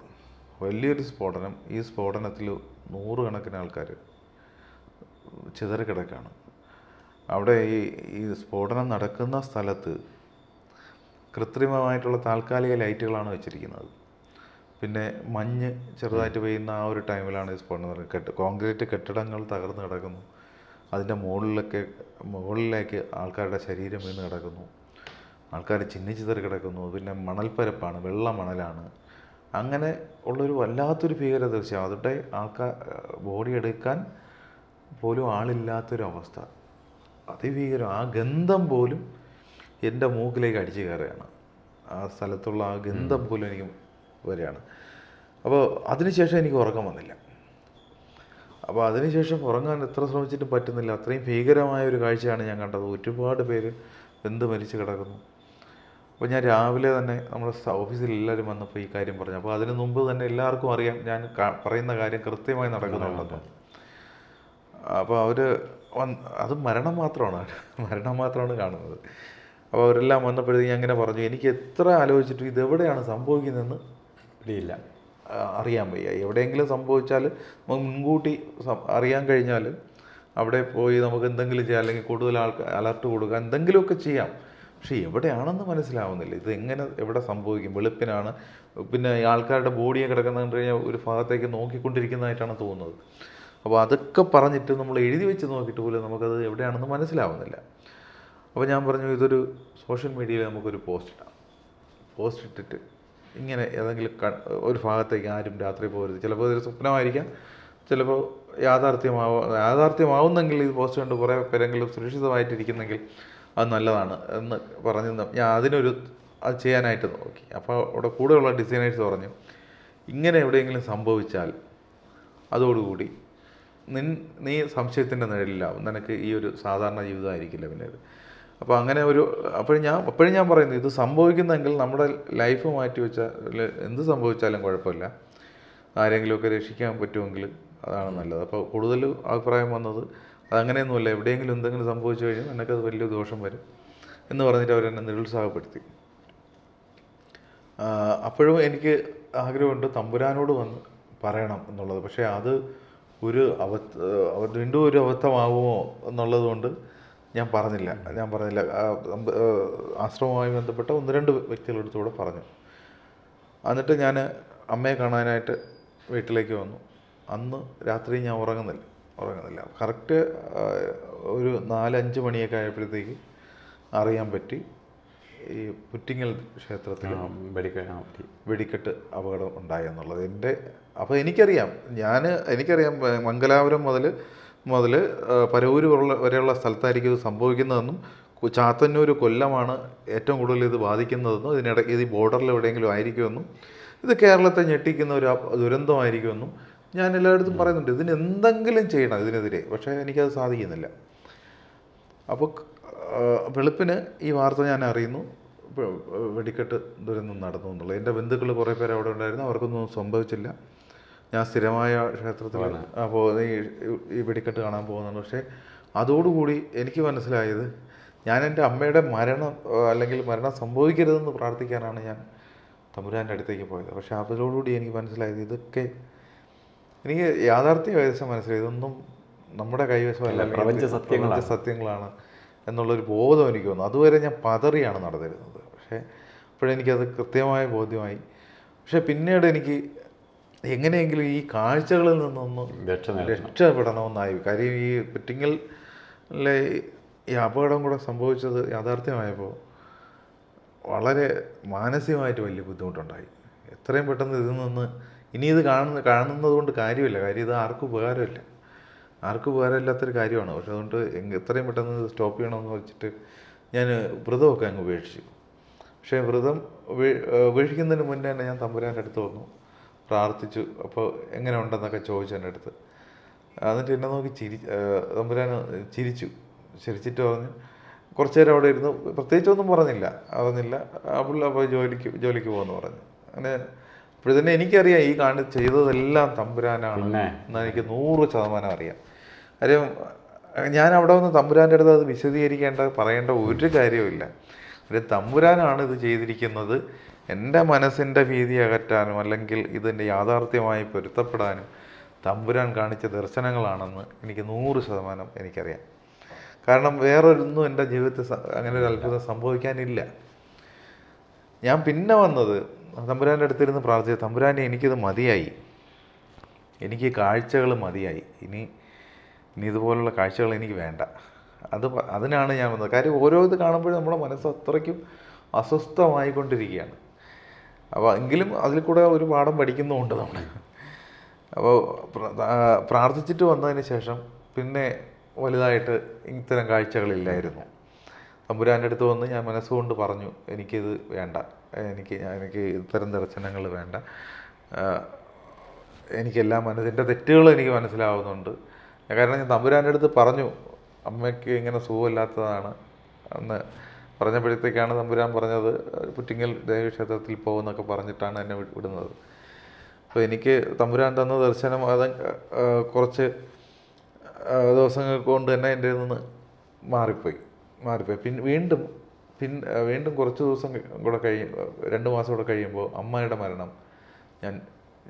വലിയൊരു സ്ഫോടനം. ഈ സ്ഫോടനത്തിൽ 100 കണക്കിന് ആൾക്കാർ ചിതറിക്കിടക്കാണ്. അവിടെ ഈ സ്ഫോടനം നടക്കുന്ന സ്ഥലത്ത് കൃത്രിമമായിട്ടുള്ള താൽക്കാലിക ലൈറ്റുകളാണ് വെച്ചിരിക്കുന്നത്. പിന്നെ മഞ്ഞ് ചെറുതായിട്ട് പെയ്യുന്ന ആ ഒരു ടൈമിലാണ് ഈ സ്ഫോടനം നടക്കുന്നത്. കോൺക്രീറ്റ് കെട്ടിടങ്ങൾ തകർന്ന് കിടക്കുന്നു, അതിൻ്റെ മുകളിലേക്ക് ആൾക്കാരുടെ ശരീരം വീണ് കിടക്കുന്നു, ആൾക്കാർ ചിന്നിച്ചിതറി കിടക്കുന്നു. പിന്നെ മണൽപ്പരപ്പാണ്, വെള്ള മണലാണ്. അങ്ങനെ ഉള്ളൊരു വല്ലാത്തൊരു ഭീകര ദൃശ്യം. അതിൻ്റെ ബോഡി എടുക്കാൻ പോലും ആളില്ലാത്തൊരവസ്ഥ, അതിഭീകരം. ആ ഗന്ധം പോലും എൻ്റെ മൂക്കിലേക്ക് അടിച്ചു കയറുകയാണ്. ആ സ്ഥലത്തുള്ള ആ ഗന്ധം പോലും എനിക്ക് വരികയാണ്. അപ്പോൾ അതിനുശേഷം എനിക്ക് ഉറക്കം വന്നില്ല. അപ്പോൾ അതിനുശേഷം ഉറങ്ങാൻ എത്ര ശ്രമിച്ചിട്ടും പറ്റുന്നില്ല. അത്രയും ഭീകരമായ ഒരു കാഴ്ചയാണ് ഞാൻ കണ്ടത്. ഒരുപാട് പേര് മരിച്ച് കിടക്കുന്നു. അപ്പോൾ ഞാൻ രാവിലെ തന്നെ നമ്മുടെ ഓഫീസിൽ എല്ലാവരും വന്നപ്പോൾ ഈ കാര്യം പറഞ്ഞു. അപ്പോൾ അതിന് മുമ്പ് തന്നെ എല്ലാവർക്കും അറിയാം ഞാൻ പറയുന്ന കാര്യം കൃത്യമായി നടക്കുന്നുണ്ടെന്ന്. അപ്പോൾ അത് മരണം മാത്രമാണ് കാണുന്നത്. അപ്പോൾ അവരെല്ലാം വന്നപ്പോഴത്തേക്കും അങ്ങനെ പറഞ്ഞു. എനിക്ക് എത്ര ആലോചിച്ചിട്ടും ഇതെവിടെയാണ് സംഭവിക്കുന്നതെന്ന് ഇല്ല, അറിയാൻ വയ്യ. എവിടെയെങ്കിലും സംഭവിച്ചാൽ നമുക്ക് മുൻകൂട്ടി അറിയാൻ കഴിഞ്ഞാൽ അവിടെ പോയി നമുക്ക് എന്തെങ്കിലും ചെയ്യാം, അല്ലെങ്കിൽ കൂടുതൽ അലർട്ട് കൊടുക്കുക, എന്തെങ്കിലുമൊക്കെ ചെയ്യാം. പക്ഷേ എവിടെയാണെന്ന് മനസ്സിലാവുന്നില്ല. ഇത് എവിടെ സംഭവിക്കും? വെളുപ്പിനാണ്. പിന്നെ ആൾക്കാരുടെ ബോഡിയെ കിടക്കുന്ന കണ്ടു കഴിഞ്ഞാൽ ഒരു ഭാഗത്തേക്ക് നോക്കിക്കൊണ്ടിരിക്കുന്നതായിട്ടാണ് തോന്നുന്നത്. അപ്പോൾ അതൊക്കെ പറഞ്ഞിട്ട് നമ്മൾ എഴുതി വെച്ച് നോക്കിയിട്ട് പോലും നമുക്കത് എവിടെയാണെന്ന് മനസ്സിലാവുന്നില്ല. അപ്പോൾ ഞാൻ പറഞ്ഞു, ഇതൊരു സോഷ്യൽ മീഡിയയിൽ നമുക്കൊരു പോസ്റ്റ് ഇട്ടിട്ട് ഇങ്ങനെ ഏതെങ്കിലും ഒരു ഭാഗത്തേക്ക് ആരും രാത്രി പോകരുത്. ചിലപ്പോൾ ഇതൊരു സ്വപ്നമായിരിക്കാം, ചിലപ്പോൾ യാഥാർത്ഥ്യമാവുന്നെങ്കിൽ ഈ പോസ്റ്റ് കണ്ട് കുറേ പേരെങ്കിലും സുരക്ഷിതമായിട്ടിരിക്കുന്നെങ്കിൽ അത് നല്ലതാണ് എന്ന് പറഞ്ഞ് ഞാൻ അത് ചെയ്യാനായിട്ട് നോക്കി. അപ്പോൾ അവിടെ കൂടെയുള്ള ഡിസൈനേഴ്സ് പറഞ്ഞു, ഇങ്ങനെ എവിടെയെങ്കിലും സംഭവിച്ചാൽ അതോടുകൂടി നീ സംശയത്തിൻ്റെ നിഴലിലാവും, നിനക്ക് ഈ ഒരു സാധാരണ ജീവിതമായിരിക്കില്ല പിന്നെ ഇത്. അപ്പോൾ അങ്ങനെ അപ്പോഴും ഞാൻ പറയുന്നു, ഇത് സംഭവിക്കുന്നെങ്കിൽ നമ്മുടെ ലൈഫ് മാറ്റി വെച്ചാൽ എന്ത് സംഭവിച്ചാലും കുഴപ്പമില്ല, ആരെങ്കിലുമൊക്കെ രക്ഷിക്കാൻ പറ്റുമെങ്കിൽ അതാണ് നല്ലത്. അപ്പോൾ കൂടുതൽ അഭിപ്രായം വന്നത് അതങ്ങനെയൊന്നുമല്ല, എവിടെയെങ്കിലും എന്തെങ്കിലും സംഭവിച്ചു കഴിഞ്ഞാൽ എനിക്കത് വലിയ ദോഷം വരും എന്ന് പറഞ്ഞിട്ട് അവരെന്നെ നിരുത്സാഹപ്പെടുത്തി. അപ്പോഴും എനിക്ക് ആഗ്രഹമുണ്ട് തമ്പുരാനോട് വന്ന് പറയണം എന്നുള്ളത്. പക്ഷേ അത് വീണ്ടും ഒരു അബദ്ധമാവുമോ എന്നുള്ളത് കൊണ്ട് ഞാൻ പറഞ്ഞില്ല. ആശ്രമവുമായി ബന്ധപ്പെട്ട 1-2 വ്യക്തികളെടുത്തുകൂടെ പറഞ്ഞു. എന്നിട്ട് ഞാൻ അമ്മയെ കാണാനായിട്ട് വീട്ടിലേക്ക് വന്നു. അന്ന് രാത്രി ഞാൻ ഉറങ്ങുന്നില്ല. കറക്റ്റ് ഒരു 4-5 മണിയൊക്കെ ആയപ്പോഴത്തേക്ക് അറിയാൻ പറ്റി ഈ പുറ്റിങ്ങൽ ക്ഷേത്രത്തിൽ വെടിക്കെട്ട് അപകടം ഉണ്ടായി എന്നുള്ളത്. അപ്പോൾ എനിക്കറിയാം മംഗലാപുരം മുതൽ പരവൂര് വരെയുള്ള സ്ഥലത്തായിരിക്കും ഇത് സംഭവിക്കുന്നതെന്നും ചാത്തന്നൂർ കൊല്ലമാണ് ഏറ്റവും കൂടുതൽ ഇത് ബാധിക്കുന്നതെന്നും ഇത് ഈ ബോർഡറിൽ എവിടെയെങ്കിലും ആയിരിക്കുമെന്നും ഇത് കേരളത്തെ ഞെട്ടിക്കുന്ന ഒരു ദുരന്തമായിരിക്കുമെന്നും ഞാൻ എല്ലായിടത്തും പറയുന്നുണ്ട്. ഇതിന് എന്തെങ്കിലും ചെയ്യണം ഇതിനെതിരെ, പക്ഷേ എനിക്കത് സാധിക്കുന്നില്ല. അപ്പോൾ വെളുപ്പിന് ഈ വാർത്ത ഞാൻ അറിയുന്നു, വെടിക്കെട്ട് ദുരന്തം നടന്നു എന്നുള്ളത്. എൻ്റെ ബന്ധുക്കൾ കുറേ പേര് അവിടെ ഉണ്ടായിരുന്നു, അവർക്കൊന്നും സംഭവിച്ചില്ല. ഞാൻ സ്ഥിരമായ ക്ഷേത്രത്തിൽ ഈ വെടിക്കെട്ട് കാണാൻ പോകുന്നുണ്ട്. പക്ഷേ അതോടുകൂടി എനിക്ക് മനസ്സിലായത്, ഞാൻ എൻ്റെ അമ്മയുടെ മരണം സംഭവിക്കരുതെന്ന് പ്രാർത്ഥിക്കാനാണ് ഞാൻ തമ്പുരാൻ്റെ അടുത്തേക്ക് പോയത്. പക്ഷേ അതോടുകൂടി എനിക്ക് മനസ്സിലായത് ഇതൊക്കെ എനിക്ക് യാഥാർത്ഥ്യം ഏകദേശം മനസ്സിലായി, ഇതൊന്നും നമ്മുടെ കൈവശമല്ല, പ്രപഞ്ച സത്യങ്ങളാണ് എന്നുള്ളൊരു ബോധം എനിക്ക് വന്നു. അതുവരെ ഞാൻ പതറിയാണ് നടന്നിരുന്നത്. പക്ഷേ അപ്പോഴെനിക്കത് കൃത്യമായ ബോധ്യമായി. പക്ഷേ പിന്നീട് എനിക്ക് എങ്ങനെയെങ്കിലും ഈ കാഴ്ചകളിൽ നിന്നൊന്ന് രക്ഷപ്പെടണമെന്നായി. കാര്യം ഈ പുറ്റിങ്ങലിലെ ഈ അപകടം കൂടെ സംഭവിച്ചത് യാഥാർത്ഥ്യമായപ്പോൾ വളരെ മാനസികമായിട്ട് വലിയ ബുദ്ധിമുട്ടുണ്ടായി. എത്രയും പെട്ടെന്ന് ഇതിൽ നിന്ന് ഇനി ഇത് കാണുന്നത് കൊണ്ട് കാര്യമില്ല, കാര്യം ഇത് ആർക്കും ഉപകാരമില്ല. ആർക്കും ഉപകാരമില്ലാത്തൊരു കാര്യമാണ്. പക്ഷെ അതുകൊണ്ട് എത്രയും പെട്ടെന്ന് സ്റ്റോപ്പ് ചെയ്യണമെന്ന് വെച്ചിട്ട് ഞാൻ വ്രതമൊക്കെ അങ്ങ് ഉപേക്ഷിച്ചു. പക്ഷേ വ്രതം ഉപേക്ഷിക്കുന്നതിന് മുന്നേ തന്നെ ഞാൻ തമ്പുരാൻ്റെ അടുത്ത് വന്നു, പ്രാർത്ഥിച്ചു. അപ്പോൾ എങ്ങനെ ഉണ്ടെന്നൊക്കെ ചോദിച്ചു എൻ്റെ അടുത്ത്. എന്നിട്ട് എന്നെ നോക്കി തമ്പുരാൻ ചിരിച്ചിട്ട് പറഞ്ഞു, കുറച്ച് നേരം അവിടെ ഇരുന്നു. പ്രത്യേകിച്ചൊന്നും പറഞ്ഞില്ല. അപ്പോൾ ജോലിക്ക് പോകുമെന്ന് പറഞ്ഞു. അങ്ങനെ അപ്പോഴത്തന്നെ എനിക്കറിയാം ഈ ചെയ്തതെല്ലാം തമ്പുരാനാണ് എന്ന് എനിക്ക് 100% അറിയാം. കാര്യം ഞാൻ അവിടെ വന്ന് തമ്പുരാൻ്റെ അടുത്ത് അത് പറയേണ്ട ഒരു കാര്യവുമില്ല. ഒരു തമ്പുരാനാണ് ഇത് ചെയ്തിരിക്കുന്നത്. എൻ്റെ മനസ്സിൻ്റെ ഭീതി അകറ്റാനും അല്ലെങ്കിൽ ഇതിൻ്റെ യാഥാർത്ഥ്യമായി പൊരുത്തപ്പെടാനും തമ്പുരാൻ കാണിച്ച ദർശനങ്ങളാണെന്ന് എനിക്ക് 100% എനിക്കറിയാം. കാരണം വേറൊന്നും എൻ്റെ ജീവിതത്തിൽ അങ്ങനെ ഒരു അത്ഭുതം സംഭവിക്കാനില്ല. ഞാൻ പിന്നെ വന്നത് തമ്പുരാൻ്റെ അടുത്തിരുന്ന് പ്രാർത്ഥിച്ചു, തമ്പുരാനെ എനിക്കിത് മതിയായി, എനിക്ക് കാഴ്ചകൾ മതിയായി, ഇനി ഇതുപോലുള്ള കാഴ്ചകൾ എനിക്ക് വേണ്ട. അതിനാണ് ഞാൻ വന്നത്. കാര്യം ഓരോ ഇത് കാണുമ്പോഴും നമ്മുടെ മനസ്സ് അത്രയ്ക്കും അസ്വസ്ഥമായിക്കൊണ്ടിരിക്കുകയാണ്. അപ്പോൾ എങ്കിലും അതിൽ കൂടെ ഒരു പാഠം പഠിക്കുന്നുമുണ്ട് നമ്മൾ. അപ്പോൾ പ്രാർത്ഥിച്ചിട്ട് വന്നതിന് ശേഷം പിന്നെ വലുതായിട്ട് ഇത്തരം കാഴ്ചകളില്ലായിരുന്നു. തമ്പുരാൻ്റെ അടുത്ത് വന്ന് ഞാൻ മനസ്സുകൊണ്ട് പറഞ്ഞു, എനിക്കിത് വേണ്ട, എനിക്ക് ഇത്തരം ദർശനങ്ങൾ വേണ്ട, എനിക്കെല്ലാം എൻ്റെ തെറ്റുകൾ എനിക്ക് മനസ്സിലാവുന്നുണ്ട്. കാരണം ഞാൻ തമ്പുരാൻ്റെ അടുത്ത് പറഞ്ഞു, അമ്മയ്ക്ക് ഇങ്ങനെ സുഖമില്ലാത്തതാണ് എന്ന് പറഞ്ഞപ്പോഴത്തേക്കാണ് തമ്പുരാൻ പറഞ്ഞത് പുറ്റിങ്ങൽ ദേവീക്ഷേത്രത്തിൽ പോകുമെന്നൊക്കെ പറഞ്ഞിട്ടാണ് എന്നെ വിടുന്നത്. അപ്പോൾ എനിക്ക് തമ്പുരാൻ തന്ന ദർശനം അത് കുറച്ച് ദിവസങ്ങൾ കൊണ്ട് തന്നെ എൻ്റെ നിന്ന് മാറിപ്പോയി. വീണ്ടും കുറച്ച് ദിവസം കൂടെ 2 മാസം കൂടെ കഴിയുമ്പോൾ അമ്മയുടെ മരണം ഞാൻ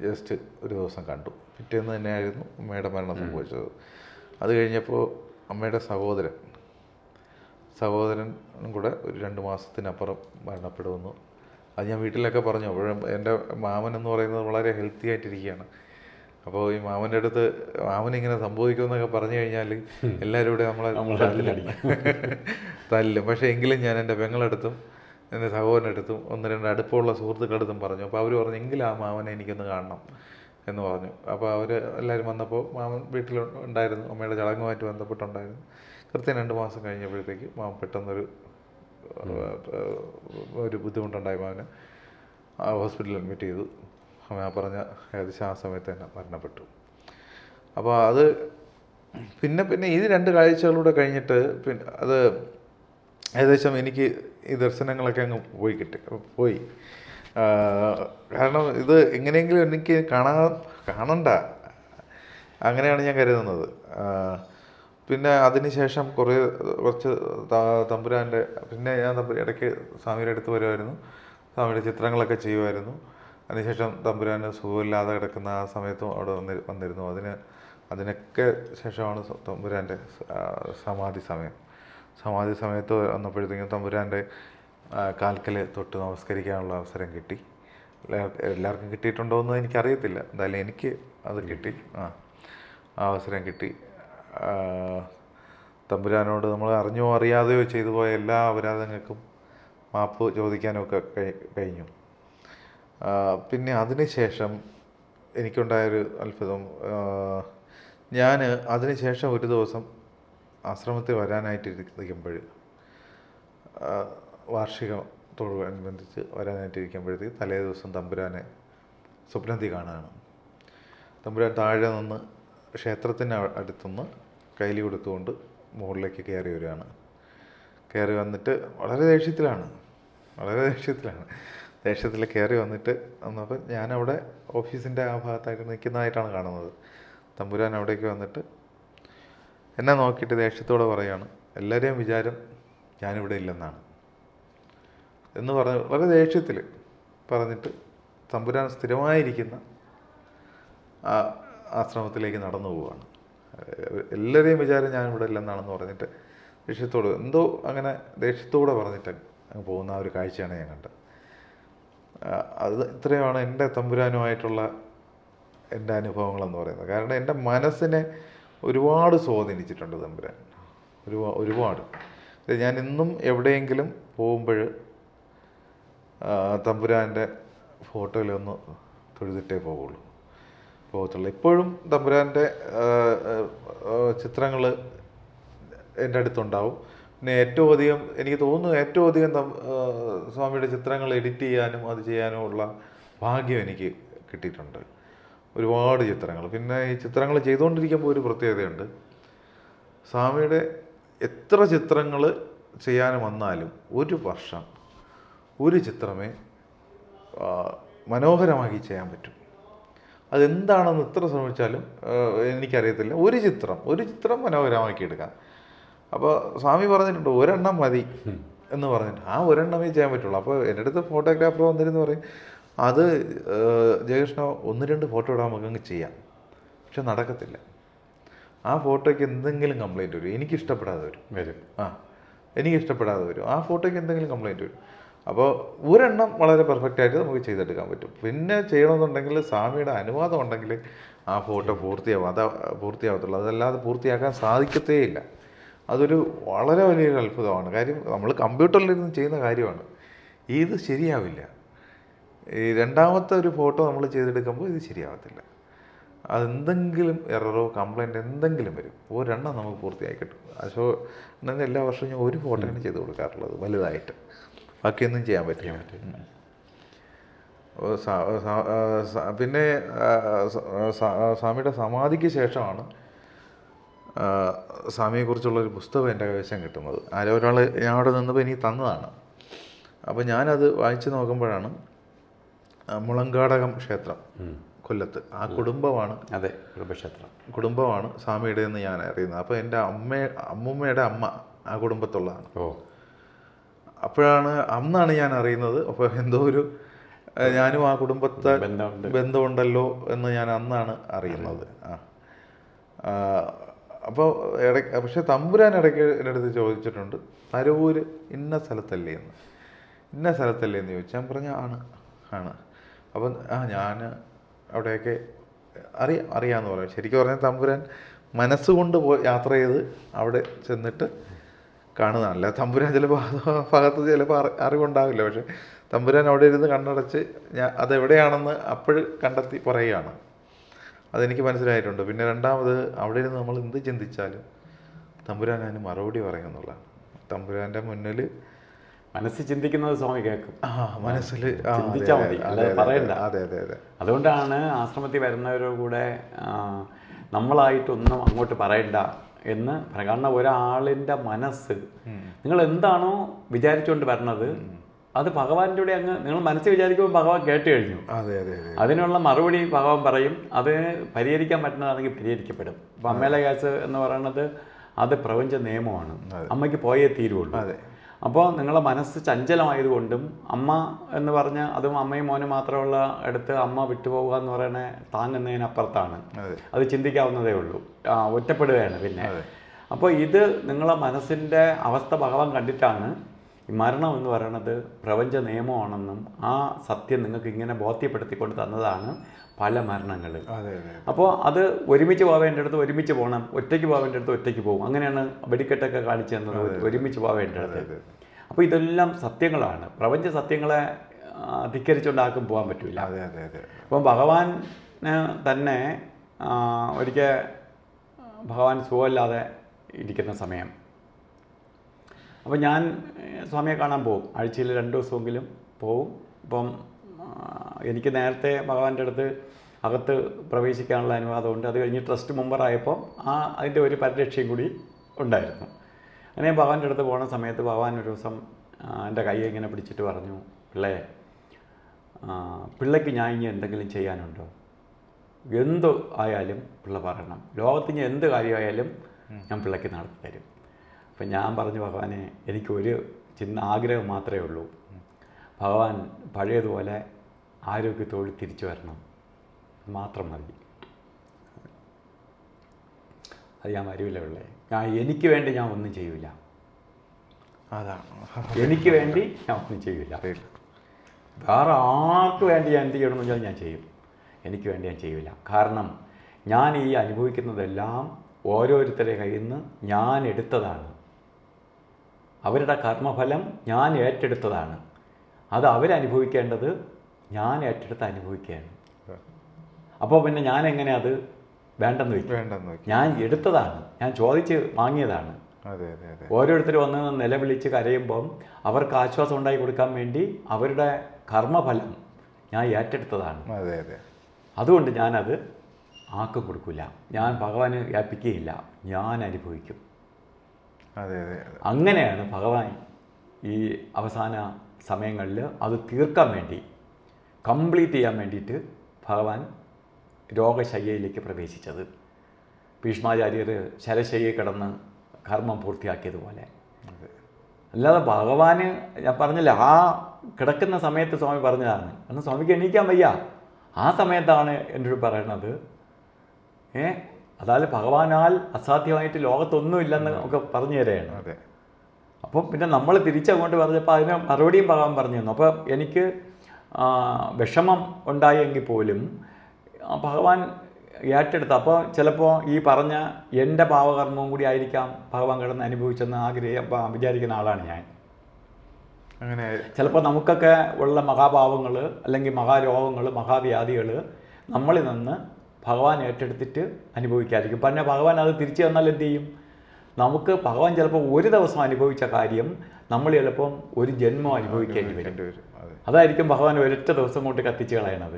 ജസ്റ്റ് ഒരു ദിവസം കണ്ടു. പിറ്റേന്ന് തന്നെയായിരുന്നു അമ്മയുടെ മരണം സംഭവിച്ചത്. അത് കഴിഞ്ഞപ്പോൾ അമ്മയുടെ സഹോദരനും കൂടെ ഒരു 2 മാസത്തിനപ്പുറം മരണപ്പെടുമെന്നു. അത് ഞാൻ വീട്ടിലൊക്കെ പറഞ്ഞു. അപ്പോഴും എൻ്റെ മാമൻ എന്ന് പറയുന്നത് വളരെ ഹെൽത്തി ആയിട്ടിരിക്കുകയാണ്. അപ്പോൾ ഈ മാമൻ്റെ അടുത്ത് മാമനിങ്ങനെ സംഭവിക്കുമെന്നൊക്കെ പറഞ്ഞു കഴിഞ്ഞാൽ എല്ലാവരും കൂടെ നമ്മളെ തല്ലും. പക്ഷേ എങ്കിലും ഞാൻ എൻ്റെ പെങ്ങളടുത്തും എൻ്റെ സഹോദരനടുത്തും 1-2 അടുപ്പമുള്ള സുഹൃത്തുക്കളടുത്തും പറഞ്ഞു. അപ്പോൾ അവർ പറഞ്ഞു, എങ്കിലും ആ മാമനെ എനിക്കൊന്ന് കാണണം എന്ന് പറഞ്ഞു. അപ്പോൾ അവർ എല്ലാവരും വന്നപ്പോൾ മാമൻ വീട്ടിലുണ്ടായിരുന്നു, അമ്മയുടെ ചടങ്ങുമായിട്ട് ബന്ധപ്പെട്ടുണ്ടായിരുന്നു. കൃത്യം 2 മാസം കഴിഞ്ഞപ്പോഴത്തേക്ക് മാമൻ പെട്ടെന്നൊരു ബുദ്ധിമുട്ടുണ്ടായി. മാമന് ഹോസ്പിറ്റലിൽ അഡ്മിറ്റ് ചെയ്തു. അമ്മ പറഞ്ഞ ഏകദേശം ആ സമയത്ത് തന്നെ മരണപ്പെട്ടു. അപ്പോൾ അത് പിന്നെ ഈ 2 കാഴ്ചകളിലൂടെ കഴിഞ്ഞിട്ട് അത് ഏകദേശം എനിക്ക് ഈ ദർശനങ്ങളൊക്കെ അങ്ങ് പോയി. കാരണം ഇത് എങ്ങനെയെങ്കിലും എനിക്ക് കാണണ്ട, അങ്ങനെയാണ് ഞാൻ കരുതുന്നത്. പിന്നെ അതിന് ശേഷം കുറച്ച് തമ്പുരാൻ്റെ പിന്നെ ഞാൻ ഇടയ്ക്ക് സ്വാമിയുടെ അടുത്ത് വരുമായിരുന്നു, സ്വാമിയുടെ ചിത്രങ്ങളൊക്കെ ചെയ്യുമായിരുന്നു. അതിനുശേഷം തമ്പുരാന് സുഖമില്ലാതെ കിടക്കുന്ന ആ സമയത്തും അവിടെ വന്നിരുന്നു. അതിനൊക്കെ ശേഷമാണ് തമ്പുരാൻ്റെ സമാധി സമയത്ത് വന്നപ്പോഴത്തേക്കും തമ്പുരാൻ്റെ കാൽക്കൽ തൊട്ട് നമസ്കരിക്കാനുള്ള അവസരം കിട്ടി. എല്ലാവർക്കും കിട്ടിയിട്ടുണ്ടോ എന്ന് എനിക്കറിയത്തില്ല, എന്തായാലും എനിക്ക് അത് കിട്ടി. ആ അവസരം കിട്ടി. തമ്പുരാനോട് നമ്മൾ അറിഞ്ഞോ അറിയാതെയോ ചെയ്തു പോയ എല്ലാ അപരാധങ്ങൾക്കും മാപ്പ് ചോദിക്കാനൊക്കെ കഴിഞ്ഞു. പിന്നെ അതിനുശേഷം എനിക്കുണ്ടായൊരു അത്ഭുതം, ഞാൻ അതിനുശേഷം ഒരു ദിവസം ആശ്രമത്തിൽ വരാനായിട്ടിരിക്കുമ്പോൾ, വാർഷികത്തോടനുബന്ധിച്ച് വരാനായിട്ടിരിക്കുമ്പോഴത്തേക്ക് തലേ ദിവസം തമ്പുരാനെ സ്വപ്നത്തിൽ കാണുകയാണ്. തമ്പുരാൻ താഴെ നിന്ന് ക്ഷേത്രത്തിന് അടുത്തുനിന്ന് കൈലി കൊടുത്തുകൊണ്ട് മുകളിലേക്ക് കയറി വരികയാണ്. കയറി വന്നിട്ട് വളരെ ദേഷ്യത്തിലാണ്. ദേഷ്യത്തിൽ കയറി വന്നപ്പോൾ ഞാനവിടെ ഓഫീസിൻ്റെ ആ ഭാഗത്തായിട്ട് നിൽക്കുന്നതായിട്ടാണ് കാണുന്നത്. തമ്പുരാൻ അവിടേക്ക് വന്നിട്ട് എന്നെ നോക്കിയിട്ട് ദേഷ്യത്തോടെ പറയുകയാണ്, എല്ലാവരെയും വിചാരം ഞാനിവിടെ ഇല്ലെന്നാണ് എന്ന് പറഞ്ഞ് വളരെ ദേഷ്യത്തിൽ പറഞ്ഞിട്ട് തമ്പുരാൻ സ്ഥിരമായിരിക്കുന്ന ആ ആശ്രമത്തിലേക്ക് നടന്നു പോവുകയാണ്. എല്ലാവരെയും വിചാരം ഞാനിവിടെ ഇല്ലെന്നാണെന്ന് പറഞ്ഞിട്ട് ദേഷ്യത്തോടെ പറഞ്ഞിട്ട് അങ്ങ് പോകുന്ന ആ ഒരു കാഴ്ചയാണ് ഞാൻ കണ്ടത്. അത് ഇത്രയുമാണ് എൻ്റെ തമ്പുരാനുമായിട്ടുള്ള എൻ്റെ അനുഭവങ്ങളെന്ന് പറയുന്നത്. കാരണം എൻ്റെ മനസ്സിനെ ഒരുപാട് സ്വാധീനിച്ചിട്ടുണ്ട് തമ്പുരാൻ, ഒരുപാട്. ഞാൻ ഇന്നും എവിടെയെങ്കിലും പോകുമ്പോൾ തമ്പുരാൻ്റെ ഫോട്ടോയിലൊന്ന് തൊഴുതിട്ടേ പോവുള്ളൂ. പോകത്തുള്ളൂ. ഇപ്പോഴും തമ്പുരാൻ്റെ ചിത്രങ്ങൾ എൻ്റെ അടുത്തുണ്ടാവും. പിന്നെ ഏറ്റവും അധികം എനിക്ക് തോന്നുന്നു ഏറ്റവും അധികം സ്വാമിയുടെ ചിത്രങ്ങൾ എഡിറ്റ് ചെയ്യാനും അത് ചെയ്യാനും ഉള്ള ഭാഗ്യം എനിക്ക് കിട്ടിയിട്ടുണ്ട്. ഒരുപാട് ചിത്രങ്ങൾ. പിന്നെ ഈ ചിത്രങ്ങൾ ചെയ്തുകൊണ്ടിരിക്കുമ്പോൾ ഒരു പ്രത്യേകതയുണ്ട്. സ്വാമിയുടെ എത്ര ചിത്രങ്ങൾ ചെയ്യാൻ വന്നാലും ഒരു വർഷം ഒരു ചിത്രമേ മനോഹരമാക്കി ചെയ്യാൻ പറ്റും. അതെന്താണെന്ന് എത്ര ശ്രമിച്ചാലും എനിക്കറിയത്തില്ല. ഒരു ചിത്രം മനോഹരമാക്കി എടുക്കാം. അപ്പോൾ സ്വാമി പറഞ്ഞിട്ടുണ്ട് ഒരെണ്ണം മതി എന്ന് പറഞ്ഞിട്ട് ആ ഒരെണ്ണമേ ചെയ്യാൻ പറ്റുള്ളൂ. അപ്പോൾ എൻ്റെ അടുത്ത് ഫോട്ടോഗ്രാഫർ വന്നിരുന്നു പറയും, അത് ജയകൃഷ്ണ 1-2 ഫോട്ടോ ഇടാൻ നമുക്കങ്ങ് ചെയ്യാം. പക്ഷെ നടക്കത്തില്ല. ആ ഫോട്ടോയ്ക്ക് എന്തെങ്കിലും കംപ്ലൈൻറ്റ് വരും, എനിക്കിഷ്ടപ്പെടാതെ വരും. എനിക്കിഷ്ടപ്പെടാതെ വരും. ആ ഫോട്ടോയ്ക്ക് എന്തെങ്കിലും കംപ്ലൈൻറ്റ് വരും. അപ്പോൾ ഒരെണ്ണം വളരെ പെർഫെക്റ്റായിട്ട് നമുക്ക് ചെയ്തെടുക്കാൻ പറ്റും. പിന്നെ ചെയ്യണമെന്നുണ്ടെങ്കിൽ സ്വാമിയുടെ അനുവാദം ഉണ്ടെങ്കിൽ ആ ഫോട്ടോ പൂർത്തിയാവത്തുള്ളൂ. അതല്ലാതെ പൂർത്തിയാക്കാൻ സാധിക്കത്തേ ഇല്ല. അതൊരു വളരെ വലിയൊരു അത്ഭുതമാണ്. കാര്യം നമ്മൾ കമ്പ്യൂട്ടറിലിരുന്ന് ചെയ്യുന്ന കാര്യമാണ്. ഇത് ശരിയാവില്ല. ഈ രണ്ടാമത്തെ ഒരു ഫോട്ടോ നമ്മൾ ചെയ്തെടുക്കുമ്പോൾ ഇത് ശരിയാവത്തില്ല. അതെന്തെങ്കിലും എററോ കംപ്ലൈൻറ്റ് എന്തെങ്കിലും വരും. ഒരെണ്ണം നമുക്ക് പൂർത്തിയായി കിട്ടും. അശോകൻ എല്ലാ വർഷവും ഞാൻ ഒരു ഫോട്ടോയാണ് ചെയ്ത് കൊടുക്കാറുള്ളത് വലുതായിട്ട്. ബാക്കിയൊന്നും ചെയ്യാൻ പറ്റില്ല. പിന്നെ സ്വാമിയുടെ സമാധിക്ക് ശേഷമാണ് സ്വാമിയെക്കുറിച്ചുള്ളൊരു പുസ്തകം എൻ്റെ കൈവശം കിട്ടുന്നത്. ആരോ ഒരാൾ ഞാൻ അവിടെ നിന്നപ്പോൾ എനിക്ക് തന്നതാണ്. അപ്പോൾ ഞാനത് വായിച്ച് നോക്കുമ്പോഴാണ് മുളങ്കാടകം ക്ഷേത്രം കൊല്ലത്ത് ആ കുടുംബമാണ്, അതെ, കുടുംബക്ഷേത്രം കുടുംബമാണ് സ്വാമിയുടെ എന്ന് ഞാൻ അറിയുന്നത്. അപ്പോൾ എൻ്റെ അമ്മൂമ്മയുടെ അമ്മ ആ കുടുംബത്തുള്ളതാണ്. അന്നാണ് ഞാൻ അറിയുന്നത്. അപ്പോൾ എന്തോ ഒരു ഞാനും ആ കുടുംബത്തെ ബന്ധമുണ്ടല്ലോ എന്ന് ഞാൻ അന്നാണ് അറിയുന്നത്. അപ്പോൾ പക്ഷെ തമ്പുരാൻ ഇടയ്ക്ക് എൻ്റെ അടുത്ത് ചോദിച്ചിട്ടുണ്ട്, തരൂർ ഇന്ന സ്ഥലത്തല്ലേ എന്ന് ചോദിച്ചു. ഞാൻ പറഞ്ഞ ആണ്. അപ്പം ഞാൻ അവിടെയൊക്കെ അറിയാമെന്ന് പറയും. ശരിക്കും പറഞ്ഞാൽ തമ്പുരാൻ മനസ്സുകൊണ്ട് യാത്ര ചെയ്ത് അവിടെ ചെന്നിട്ട് കാണുന്നതാണല്ലേ. തമ്പുരാൻ ചിലപ്പോൾ ഭാഗത്ത് ചിലപ്പോൾ അറിവുണ്ടാവില്ല. പക്ഷെ തമ്പുരാൻ അവിടെ ഇരുന്ന് കണ്ണടച്ച് അതെവിടെയാണെന്ന് അപ്പോൾ കണ്ടെത്തി പറയുകയാണ്. അതെനിക്ക് മനസ്സിലായിട്ടുണ്ട്. പിന്നെ രണ്ടാമത് അവിടെ ഇരുന്ന് നമ്മൾ എന്ത് ചിന്തിച്ചാലും തമ്പുരാൻ അതിന് മറുപടി പറയുമെന്നുള്ളതാണ്. തമ്പുരാൻ്റെ മുന്നിൽ മനസ്സിൽ ചിന്തിക്കുന്നത് സ്വാമി കേൾക്കും. മനസ്സിൽ ചിന്തിച്ചാൽ മതി, അല്ലാതെ പറയണ്ട. അതെ. അതുകൊണ്ടാണ് ആശ്രമത്തിൽ വരുന്നവരോട് കൂടെ നമ്മളായിട്ടൊന്നും അങ്ങോട്ട് പറയണ്ട എന്ന് പറയാം. കാരണം ഒരാളിൻ്റെ മനസ്സ് നിങ്ങൾ എന്താണോ വിചാരിച്ചുകൊണ്ട് വരണത് അത് ഭഗവാന്റെ കൂടെ അങ്ങ് നിങ്ങൾ മനസ്സിൽ വിചാരിക്കുമ്പോൾ ഭഗവാൻ കേട്ട് കഴിഞ്ഞു. അതിനുള്ള മറുപടി ഭഗവാൻ പറയും. അത് പരിഹരിക്കാൻ പറ്റുന്നതാണെങ്കിൽ പരിഹരിക്കപ്പെടും. ഇപ്പം അമ്മയിലെ കേസ് എന്ന് പറയുന്നത് അത് പ്രപഞ്ച നിയമമാണ്. അമ്മയ്ക്ക് പോയേ തീരുള്ളൂ. അപ്പോൾ നിങ്ങളെ മനസ്സ് ചഞ്ചലമായതുകൊണ്ടും അമ്മ എന്ന് പറഞ്ഞ് അതും അമ്മയും മോനും മാത്രമുള്ള അടുത്ത് അമ്മ വിട്ടുപോകുക എന്ന് പറയുന്നത് താങ്ങുന്നതിനപ്പുറത്താണ്. അത് ചിന്തിക്കാവുന്നതേ ഉള്ളൂ. ഒറ്റപ്പെടുകയാണ് പിന്നെ. അപ്പോൾ ഇത് നിങ്ങളെ മനസ്സിൻ്റെ അവസ്ഥ ഭഗവാൻ കണ്ടിട്ടാണ് ഈ മരണം എന്ന് പറയുന്നത് പ്രപഞ്ച നിയമമാണെന്നും ആ സത്യം നിങ്ങൾക്ക് ഇങ്ങനെ ബോധ്യപ്പെടുത്തിക്കൊണ്ട് തന്നതാണ് പല മരണങ്ങൾ. അപ്പോൾ അത് ഒരുമിച്ച് പോവേണ്ടടുത്ത് ഒരുമിച്ച് പോകണം, ഒറ്റയ്ക്ക് പോവേണ്ടടുത്ത് ഒറ്റയ്ക്ക് പോകും. അങ്ങനെയാണ് വെടിക്കെട്ടൊക്കെ കാണിച്ചു തന്നത്, ഒരുമിച്ച് പോവേണ്ടടുത്ത്. അപ്പോൾ ഇതെല്ലാം സത്യങ്ങളാണ്. പ്രപഞ്ച സത്യങ്ങളെ ധിക്കരിച്ചുകൊണ്ടാക്കും പോകാൻ പറ്റില്ല. അപ്പം ഭഗവാൻ തന്നെ ഒരിക്കൽ ഭഗവാൻ സുഖമില്ലാതെ ഇരിക്കുന്ന സമയം, അപ്പോൾ ഞാൻ സ്വാമിയെ കാണാൻ പോകും. ആഴ്ചയിൽ 2 ദിവസമെങ്കിലും പോവും. അപ്പം എനിക്ക് നേരത്തെ ഭഗവാന്റെ അടുത്ത് അകത്ത് പ്രവേശിക്കാനുള്ള അനുവാദമുണ്ട്. അത് കഴിഞ്ഞ് ട്രസ്റ്റ് മെമ്പറായപ്പോൾ അതിൻ്റെ ഒരു പരിരക്ഷയും കൂടി ഉണ്ടായിരുന്നു. അങ്ങനെ ഭഗവാന്റെ അടുത്ത് പോകുന്ന സമയത്ത് ഭഗവാൻ ഒരു ദിവസം എൻ്റെ കൈ ഇങ്ങനെ പിടിച്ചിട്ട് പറഞ്ഞു, പിള്ളയ്ക്ക് ഞാൻ ഇനി എന്തെങ്കിലും ചെയ്യാനുണ്ടോ? എന്ത് ആയാലും പിള്ള പറയണം. ലോകത്തിന് എന്ത് കാര്യമായാലും ഞാൻ പിള്ളയ്ക്ക് നടത്തി തരും. അപ്പം ഞാൻ പറഞ്ഞു, ഭഗവാനെ എനിക്കൊരു ചിന്ന ആഗ്രഹം മാത്രമേ ഉള്ളൂ. ഭഗവാൻ പഴയതുപോലെ ആരോഗ്യത്തോട് തിരിച്ചു വരണം, മാത്രം മതി. അത് ഞാൻ വരില്ല ഉള്ളേ. എനിക്ക് വേണ്ടി ഞാൻ ഒന്നും ചെയ്യില്ല. എനിക്ക് വേണ്ടി ഞാൻ ഒന്നും ചെയ്യില്ല. വേറെ ആർക്ക് വേണ്ടി ഞാൻ എന്ത് ചെയ്യണമെന്ന് വെച്ചാൽ ഞാൻ ചെയ്യും. എനിക്ക് വേണ്ടി ഞാൻ ചെയ്യില്ല. കാരണം ഞാൻ ഈ അനുഭവിക്കുന്നതെല്ലാം ഓരോരുത്തരുടെ കയ്യിൽ നിന്ന് ഞാൻ എടുത്തതാണ്. അവരുടെ കർമ്മഫലം ഞാൻ ഏറ്റെടുത്തതാണ്. അത് അവരനുഭവിക്കേണ്ടത് ഞാൻ ഏറ്റെടുത്ത് അനുഭവിക്കുകയാണ്. അപ്പോൾ പിന്നെ ഞാൻ എങ്ങനെ അത് വേണ്ടെന്ന് വയ്ക്കും? ഞാൻ എടുത്തതാണ്, ഞാൻ ചോദിച്ച് വാങ്ങിയതാണ്. ഓരോരുത്തർ വന്ന് നിലവിളിച്ച് കരയുമ്പം അവർക്ക് ആശ്വാസം ഉണ്ടാക്കി കൊടുക്കാൻ വേണ്ടി അവരുടെ കർമ്മഫലം ഞാൻ ഏറ്റെടുത്തതാണ്. അതുകൊണ്ട് ഞാനത് ആർക്കും കൊടുക്കില്ല, ഞാൻ ഭഗവാന് ഏൽപ്പിക്കുകയില്ല, ഞാൻ അനുഭവിക്കും. അങ്ങനെയാണ് ഭഗവാൻ ഈ അവസാന സമയങ്ങളിൽ അത് തീർക്കാൻ വേണ്ടി, കംപ്ലീറ്റ് ചെയ്യാൻ വേണ്ടിയിട്ട് ഭഗവാൻ രോഗശയ്യയിലേക്ക് പ്രവേശിച്ചത്. ഭീഷ്മാചാര്യർ ശരശയ്യയിൽ കിടന്ന് കർമ്മം പൂർത്തിയാക്കിയതുപോലെ. അല്ലാതെ ഭഗവാന് ഞാൻ പറഞ്ഞില്ല, ആ കിടക്കുന്ന സമയത്ത് സ്വാമി പറഞ്ഞതാണ്. കാരണം സ്വാമിക്ക് എണീക്കാൻ വയ്യ. ആ സമയത്താണ് എന്നോട് പറയണത്, അതായത് ഭഗവാനാൽ അസാധ്യമായിട്ട് ലോകത്തൊന്നുമില്ലെന്ന് ഒക്കെ പറഞ്ഞു തരാണ്. അപ്പം പിന്നെ നമ്മൾ തിരിച്ചങ്ങോട്ട് പറഞ്ഞപ്പോൾ അതിന് മറുപടിയും ഭഗവാൻ പറഞ്ഞു തന്നു. അപ്പോൾ എനിക്ക് വിഷമം ഉണ്ടായെങ്കിൽ പോലും ഭഗവാൻ ഏറ്റെടുത്ത്. അപ്പോൾ ചിലപ്പോൾ ഈ പറഞ്ഞ എൻ്റെ പാവകർമ്മവും കൂടി ആയിരിക്കാം ഭഗവാൻ കിടന്ന് അനുഭവിച്ചെന്ന് വിചാരിക്കുന്ന ആളാണ് ഞാൻ. അങ്ങനെ ചിലപ്പോൾ നമുക്കൊക്കെ ഉള്ള മഹാഭാവങ്ങൾ അല്ലെങ്കിൽ മഹാരോഗങ്ങൾ, മഹാവ്യാധികൾ നമ്മളിൽ നിന്ന് ഭഗവാൻ ഏറ്റെടുത്തിട്ട് അനുഭവിക്കാതിരിക്കും. പിന്നെ ഭഗവാൻ അത് തിരിച്ചു തന്നാൽ എന്ത് ചെയ്യും? നമുക്ക് ഭഗവാൻ ചിലപ്പോൾ ഒരു ദിവസം അനുഭവിച്ച കാര്യം നമ്മൾ ചിലപ്പം ഒരു ജന്മം അനുഭവിക്കേണ്ടി വരും. അതായിരിക്കും ഭഗവാൻ ഒരൊറ്റ ദിവസം കൊണ്ട് കത്തിച്ച് കളയണത്.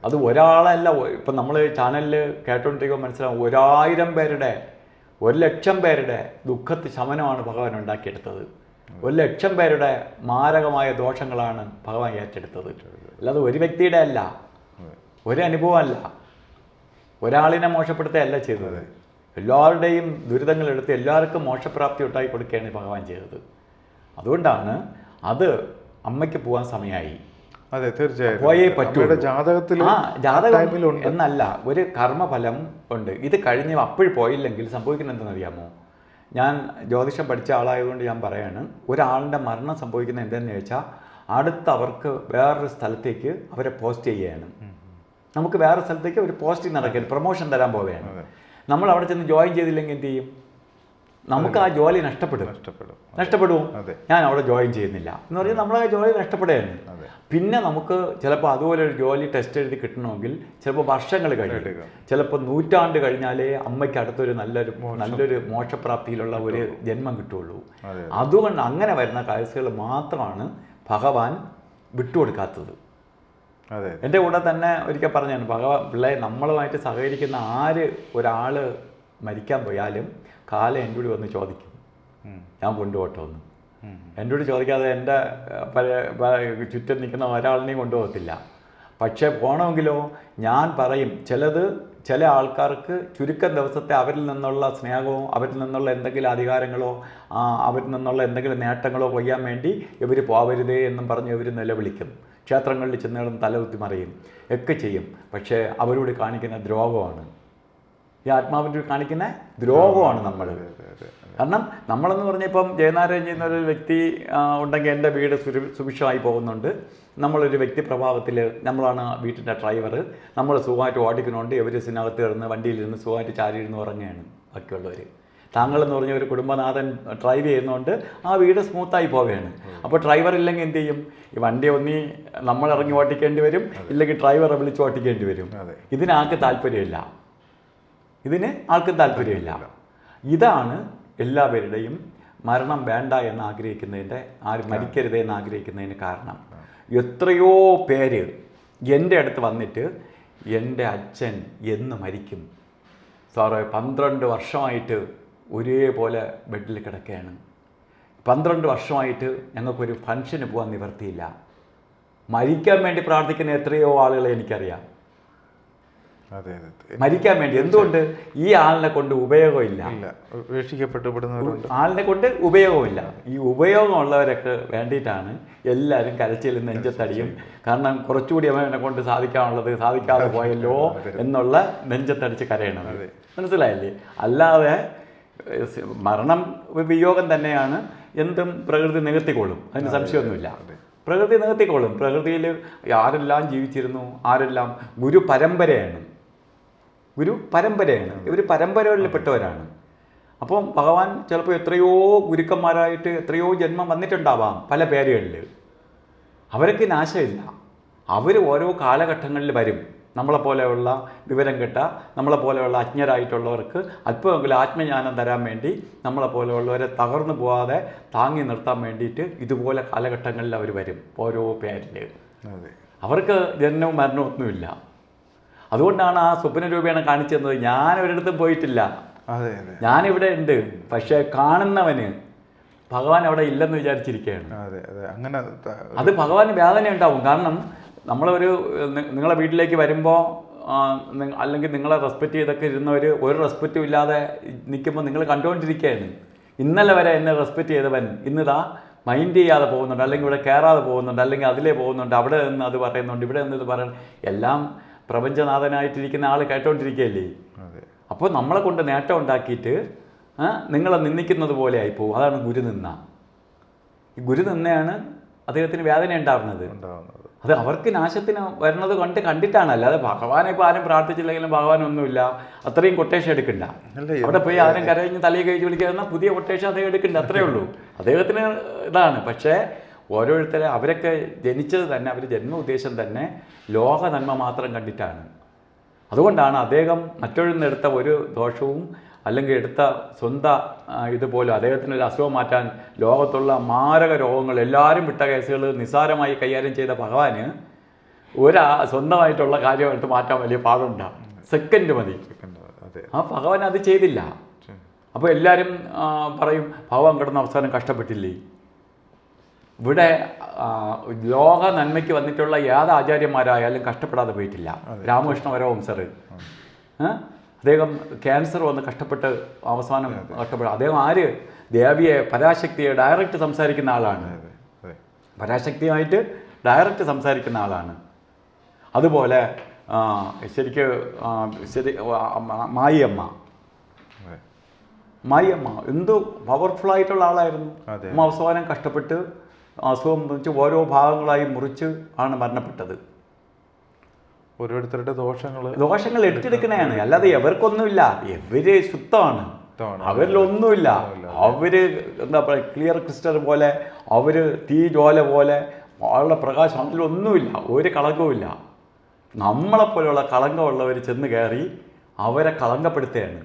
അത് ഒരാളല്ല. ഇപ്പം നമ്മൾ ചാനലിൽ കേട്ടോണ്ടിരിക്കുമ്പോൾ മനസ്സിലാവും, 1000 പേരുടെ 1,00,000 പേരുടെ ദുഃഖത്ത് ശമനമാണ് ഭഗവാൻ ഉണ്ടാക്കിയെടുത്തത്. 1,00,000 പേരുടെ മാരകമായ ദോഷങ്ങളാണ് ഭഗവാൻ ഏറ്റെടുത്തത്. അല്ലാതെ ഒരു വ്യക്തിയുടെ അല്ല, ഒരനുഭവമല്ല, ഒരാളിനെ മോശപ്പെടുത്തുകയല്ല ചെയ്തത്. എല്ലാവരുടെയും ദുരിതങ്ങളെടുത്ത് എല്ലാവർക്കും മോശപ്രാപ്തി ഉണ്ടാക്കി കൊടുക്കുകയാണ് ഭഗവാൻ ചെയ്തത്. അതുകൊണ്ടാണ് അത് അമ്മയ്ക്ക് പോകാൻ സമയമായി. അതെ, തീർച്ചയായും പോയേ പറ്റൂ. ജാതകം എന്നല്ല, ഒരു കർമ്മഫലം ഉണ്ട്. ഇത് കഴിഞ്ഞ് അപ്പോഴും പോയില്ലെങ്കിൽ സംഭവിക്കുന്നത് എന്താണെന്നറിയാമോ? ഞാൻ ജ്യോതിഷം പഠിച്ച ആളായതുകൊണ്ട് ഞാൻ പറയാണ്, ഒരാളുടെ മരണം സംഭവിക്കുന്നത് എന്താണെന്ന് ചോദിച്ചാൽ അടുത്ത് അവർക്ക് വേറൊരു സ്ഥലത്തേക്ക് അവരെ പോസ്റ്റ് ചെയ്യുകയാണ്. നമുക്ക് വേറെ സ്ഥലത്തേക്ക് ഒരു പോസ്റ്റിംഗ് നടക്കുകയാണ്, പ്രൊമോഷൻ തരാൻ പോവുകയാണ്. നമ്മൾ അവിടെ ചെന്ന് ജോയിൻ ചെയ്തില്ലെങ്കിൽ എന്ത് ചെയ്യും? നമുക്ക് ആ ജോലി നഷ്ടപ്പെടും. ഞാൻ അവിടെ ജോയിൻ ചെയ്യുന്നില്ല എന്ന് പറഞ്ഞാൽ നമ്മളെ ജോലി നഷ്ടപ്പെടുകയാണ്. പിന്നെ നമുക്ക് ചിലപ്പോൾ അതുപോലെ ഒരു ജോലി ടെസ്റ്റ് എഴുതി കിട്ടണമെങ്കിൽ ചിലപ്പോൾ വർഷങ്ങൾ കഴിയും, ചിലപ്പോൾ നൂറ്റാണ്ട് കഴിഞ്ഞാലേ അമ്മയ്ക്ക് അടുത്തൊരു നല്ലൊരു മോക്ഷപ്രാപ്തിയിലുള്ള ഒരു ജന്മം കിട്ടുള്ളൂ. അതുകൊണ്ട് അങ്ങനെ വരുന്ന കേസുകൾ മാത്രമാണ് ഭഗവാൻ വിട്ടുകൊടുക്കാത്തത്. എൻ്റെ കൂടെ തന്നെ ഒരിക്കൽ പറഞ്ഞാണ്, പിള്ളേ നമ്മളുമായിട്ട് സഹകരിക്കുന്ന ഒരാൾ മരിക്കാൻ പോയാലും കാലം എൻ്റെ കൂടി വന്ന് ചോദിക്കും, ഞാൻ കൊണ്ടുപോട്ടോ എന്ന്. എൻ്റെ കൂടി ചോദിക്കാതെ എൻ്റെ ചുറ്റും നിൽക്കുന്ന ഒരാളിനെയും കൊണ്ടുപോകത്തില്ല. പക്ഷേ പോകണമെങ്കിലോ ഞാൻ പറയും, ചില ആൾക്കാർക്ക് ചുരുക്കം ദിവസത്തെ അവരിൽ നിന്നുള്ള സ്നേഹമോ അവരിൽ നിന്നുള്ള എന്തെങ്കിലും അധികാരങ്ങളോ അവരിൽ നിന്നുള്ള എന്തെങ്കിലും നേട്ടങ്ങളോ കൊയ്യാൻ വേണ്ടി ഇവർ പോവരുതേ എന്നും പറഞ്ഞ് ഇവർ നിലവിളിക്കും. ക്ഷേത്രങ്ങളിൽ ചെന്നുകളും തലകുത്തി മറിയും ഒക്കെ ചെയ്യും. പക്ഷേ അവരോട് കാണിക്കുന്ന ദ്രോഹമാണ്, ഈ ആത്മാവിൻ്റെ കാണിക്കുന്ന ദ്രോഹമാണ് നമ്മൾ. കാരണം നമ്മളെന്ന് പറഞ്ഞാൽ ഇപ്പം ജയനാരായണൻ ചെയ്യുന്ന ഒരു വ്യക്തി ഉണ്ടെങ്കിൽ എൻ്റെ വീട് സുഭിക്ഷമായി പോകുന്നുണ്ട്. നമ്മളൊരു വ്യക്തി പ്രഭാവത്തിൽ നമ്മളാണ് വീട്ടിൻ്റെ ഡ്രൈവർ, നമ്മൾ സുഖമായിട്ട് ഓടിക്കുന്നുണ്ട്. ഇവർ സിനകത്ത് കിടന്ന് വണ്ടിയിലിരുന്ന് സുഖമായിട്ട് ചാരിയിരുന്ന് ഉറങ്ങുകയാണ് ബാക്കിയുള്ളവർ. താങ്കളെന്ന് പറഞ്ഞ ഒരു കുടുംബനാഥൻ ഡ്രൈവ് ചെയ്യുന്നതുകൊണ്ട് ആ വീട് സ്മൂത്തായി പോവുകയാണ്. അപ്പോൾ ഡ്രൈവർ ഇല്ലെങ്കിൽ എന്ത് ചെയ്യും? ഈ വണ്ടി നമ്മൾ ഇറങ്ങി ഓട്ടിക്കേണ്ടി വരും, ഇല്ലെങ്കിൽ ഡ്രൈവറെ വിളിച്ച് ഓട്ടിക്കേണ്ടി വരും. ഇതിനാർക്കും താല്പര്യമില്ല, ഇതാണ് എല്ലാവരുടെയും മരണം വേണ്ട എന്ന് ആഗ്രഹിക്കുന്നതിൻ്റെ, മരിക്കരുത് എന്ന് ആഗ്രഹിക്കുന്നതിന് കാരണം. എത്രയോ പേര് എൻ്റെ അടുത്ത് വന്നിട്ട് എൻ്റെ അച്ഛൻ എന്ന് മരിക്കും സാറേ, 12 വർഷമായിട്ട് ഒരേപോലെ ബെഡിൽ കിടക്കുകയാണ്, 12 വർഷമായിട്ട് ഞങ്ങൾക്കൊരു ഫംഗ്ഷന് പോകാൻ നിവർത്തിയില്ല. മരിക്കാൻ വേണ്ടി പ്രാർത്ഥിക്കുന്ന എത്രയോ ആളുകളെ എനിക്കറിയാം. മരിക്കാൻ വേണ്ടി. എന്തുകൊണ്ട്? ഈ ആളിനെ കൊണ്ട് ഉപയോഗമില്ല, ആളിനെ കൊണ്ട് ഉപയോഗമില്ല. ഈ ഉപയോഗമുള്ളവരൊക്കെ വേണ്ടിയിട്ടാണ് എല്ലാവരും കരച്ചിലും നെഞ്ചത്തടിയും. കാരണം കുറച്ചുകൂടി അവനെ കൊണ്ട് സാധിക്കാതെ പോയല്ലോ എന്നുള്ള നെഞ്ചത്തടിച്ച് കരയണത്. മനസ്സിലായില്ലേ? അല്ലാതെ മരണം വിയോഗം തന്നെയാണ്. എന്തും പ്രകൃതി നികത്തിക്കൊള്ളും, അതിന് സംശയമൊന്നുമില്ല. പ്രകൃതി നികത്തിക്കൊള്ളും. പ്രകൃതിയിൽ ആരെല്ലാം ജീവിച്ചിരുന്നു, ആരെല്ലാം ഗുരു പരമ്പരയാണ്, ഇവർ പരമ്പരകളിൽപ്പെട്ടവരാണ്. അപ്പം ഭഗവാൻ ചിലപ്പോൾ എത്രയോ ഗുരുക്കന്മാരായിട്ട് എത്രയോ ജന്മം വന്നിട്ടുണ്ടാവാം പല പേരുകളിൽ. അവർക്ക് നാശമില്ല. അവർ ഓരോ കാലഘട്ടങ്ങളിൽ വരും. നമ്മളെപ്പോലെയുള്ള വിവരം കെട്ട നമ്മളെപ്പോലെയുള്ള അജ്ഞരായിട്ടുള്ളവർക്ക് അല്പമെങ്കിലും ആത്മജ്ഞാനം തരാൻ വേണ്ടി നമ്മളെപ്പോലെയുള്ളവരെ തകർന്നു പോകാതെ താങ്ങി നിർത്താൻ വേണ്ടിയിട്ട് ഇതുപോലെ കാലഘട്ടങ്ങളിൽ അവർ വരും ഓരോ പേരിൽ. അവർക്ക് ജനനവും മരണവും ഒന്നുമില്ല. അതുകൊണ്ടാണ് ആ സ്വപ്ന രൂപേണ കാണിച്ചു തന്നത്. ഞാൻ ഒരിടത്തും പോയിട്ടില്ല, ഞാനിവിടെ ഉണ്ട്, പക്ഷേ കാണുന്നവന് ഭഗവാൻ അവിടെ ഇല്ലെന്ന് വിചാരിച്ചിരിക്കുകയാണ്. അത് ഭഗവാന് വേദന ഉണ്ടാവും. കാരണം നമ്മളൊരു നിങ്ങളെ വീട്ടിലേക്ക് വരുമ്പോൾ അല്ലെങ്കിൽ നിങ്ങളെ റെസ്പെക്റ്റ് ചെയ്തൊക്കെ ഇരുന്നവർ ഒരു റെസ്പെക്റ്റും ഇല്ലാതെ നിൽക്കുമ്പോൾ നിങ്ങൾ കണ്ടുകൊണ്ടിരിക്കുകയാണ്. ഇന്നലെ വരെ എന്നെ റെസ്പെക്റ്റ് ചെയ്തവൻ ഇന്നിതാ മൈൻഡ് ചെയ്യാതെ പോകുന്നുണ്ട്, അല്ലെങ്കിൽ ഇവിടെ കയറാതെ പോകുന്നുണ്ട്, അല്ലെങ്കിൽ അതിലേ പോകുന്നുണ്ട്, അവിടെ നിന്ന് അത് പറയുന്നുണ്ട്, ഇവിടെ നിന്ന് ഇത് പറയണം. എല്ലാം പ്രപഞ്ചനാഥനായിട്ടിരിക്കുന്ന ആൾ കേട്ടോണ്ടിരിക്കുകയല്ലേ. അപ്പോൾ നമ്മളെ കൊണ്ട് നേട്ടം ഉണ്ടാക്കിയിട്ട് നിങ്ങളെ നിന്ദിക്കുന്നത് പോലെ ആയിപ്പോവും. അതാണ് ഗുരുനിന്ദ. ഈ ഗുരുനിന്ദയാണ് അദ്ദേഹത്തിന് വേദന ഉണ്ടാവുന്നത്. അത് അവർക്ക് നാശത്തിന് വരുന്നത് കണ്ടിട്ടാണ്. അല്ലാതെ ഭഗവാനെ ഇപ്പോൾ ആരും പ്രാർത്ഥിച്ചില്ലെങ്കിലും ഭഗവാൻ ഒന്നുമില്ല അത്രയും കൊട്ടേഷൻ എടുക്കണ്ട. അവിടെ പോയി ആരും കരഞ്ഞ് തലയിൽ കഴിച്ച് വിളിക്കുന്ന പുതിയ കൊട്ടേഷൻ അദ്ദേഹം എടുക്കണ്ട, അത്രയേ ഉള്ളൂ. അദ്ദേഹത്തിന് ഇതാണ്. പക്ഷേ ഓരോരുത്തരെ അവരൊക്കെ ജനിച്ചത് തന്നെ, അവർ ജന്മ ഉദ്ദേശം തന്നെ ലോക നന്മ മാത്രം കണ്ടിട്ടാണ്. അതുകൊണ്ടാണ് അദ്ദേഹം മറ്റൊഴിൽ നിന്ന് എടുത്ത ഒരു ദോഷവും അല്ലെങ്കിൽ എടുത്ത സ്വന്തം ഇതുപോലും അദ്ദേഹത്തിനൊരു അസുഖം മാറ്റാൻ ലോകത്തുള്ള മാരക രോഗങ്ങൾ എല്ലാവരും വിട്ട കേസുകൾ നിസ്സാരമായി കൈകാര്യം ചെയ്ത ഭഗവാന് സ്വന്തമായിട്ടുള്ള കാര്യം എടുത്ത് മാറ്റാൻ വലിയ പാടുണ്ടാകും. സെക്കൻഡ് മതി. ആ ഭഗവാൻ അത് ചെയ്തില്ല. അപ്പോൾ എല്ലാവരും പറയും ഭഗവാൻ കിടന്ന അവസാനം കഷ്ടപ്പെട്ടില്ലേ. ഇവിടെ ലോക നന്മയ്ക്ക് വന്നിട്ടുള്ള ഏത് ആചാര്യന്മാരായാലും കഷ്ടപ്പെടാതെ പോയിട്ടില്ല. രാമകൃഷ്ണ പരമഹംസർ അദ്ദേഹം ക്യാൻസർ വന്ന് കഷ്ടപ്പെട്ട് അവസാനം കഷ്ടപ്പെട്ടു. അദ്ദേഹം ആര് ദേവിയെ പരാശക്തിയെ ഡയറക്റ്റ് സംസാരിക്കുന്ന ആളാണ്. പരാശക്തിയുമായിട്ട് ഡയറക്റ്റ് സംസാരിക്കുന്ന ആളാണ്. അതുപോലെ ശരി മായിയമ്മ എന്തു പവർഫുള്ളായിട്ടുള്ള ആളായിരുന്നു. അമ്മ അവസാനം കഷ്ടപ്പെട്ട് അസുഖം വെച്ച് ഓരോ ഭാഗങ്ങളായി മുറിച്ച് ആണ് മരണപ്പെട്ടത്. ഓരോരുത്തരുടെ ദോഷങ്ങൾ എടുത്തെടുക്കണയാണ്. അല്ലാതെ എവർക്കൊന്നുമില്ല. ഇവര് ശുദ്ധമാണ്, അവരിലൊന്നുമില്ല. അവര് എന്താ പറയുക, ക്ലിയർ ക്രിസ്റ്റൽ പോലെ, അവര് തീ ജ്വാല പോലെ വളരെ പ്രകാശം, അതിലൊന്നുമില്ല, ഒരു കളങ്കവുമില്ല. നമ്മളെപ്പോലെയുള്ള കളങ്കമുള്ളവർ ചെന്ന് കയറി അവരെ കളങ്കപ്പെടുത്തുകയാണ്.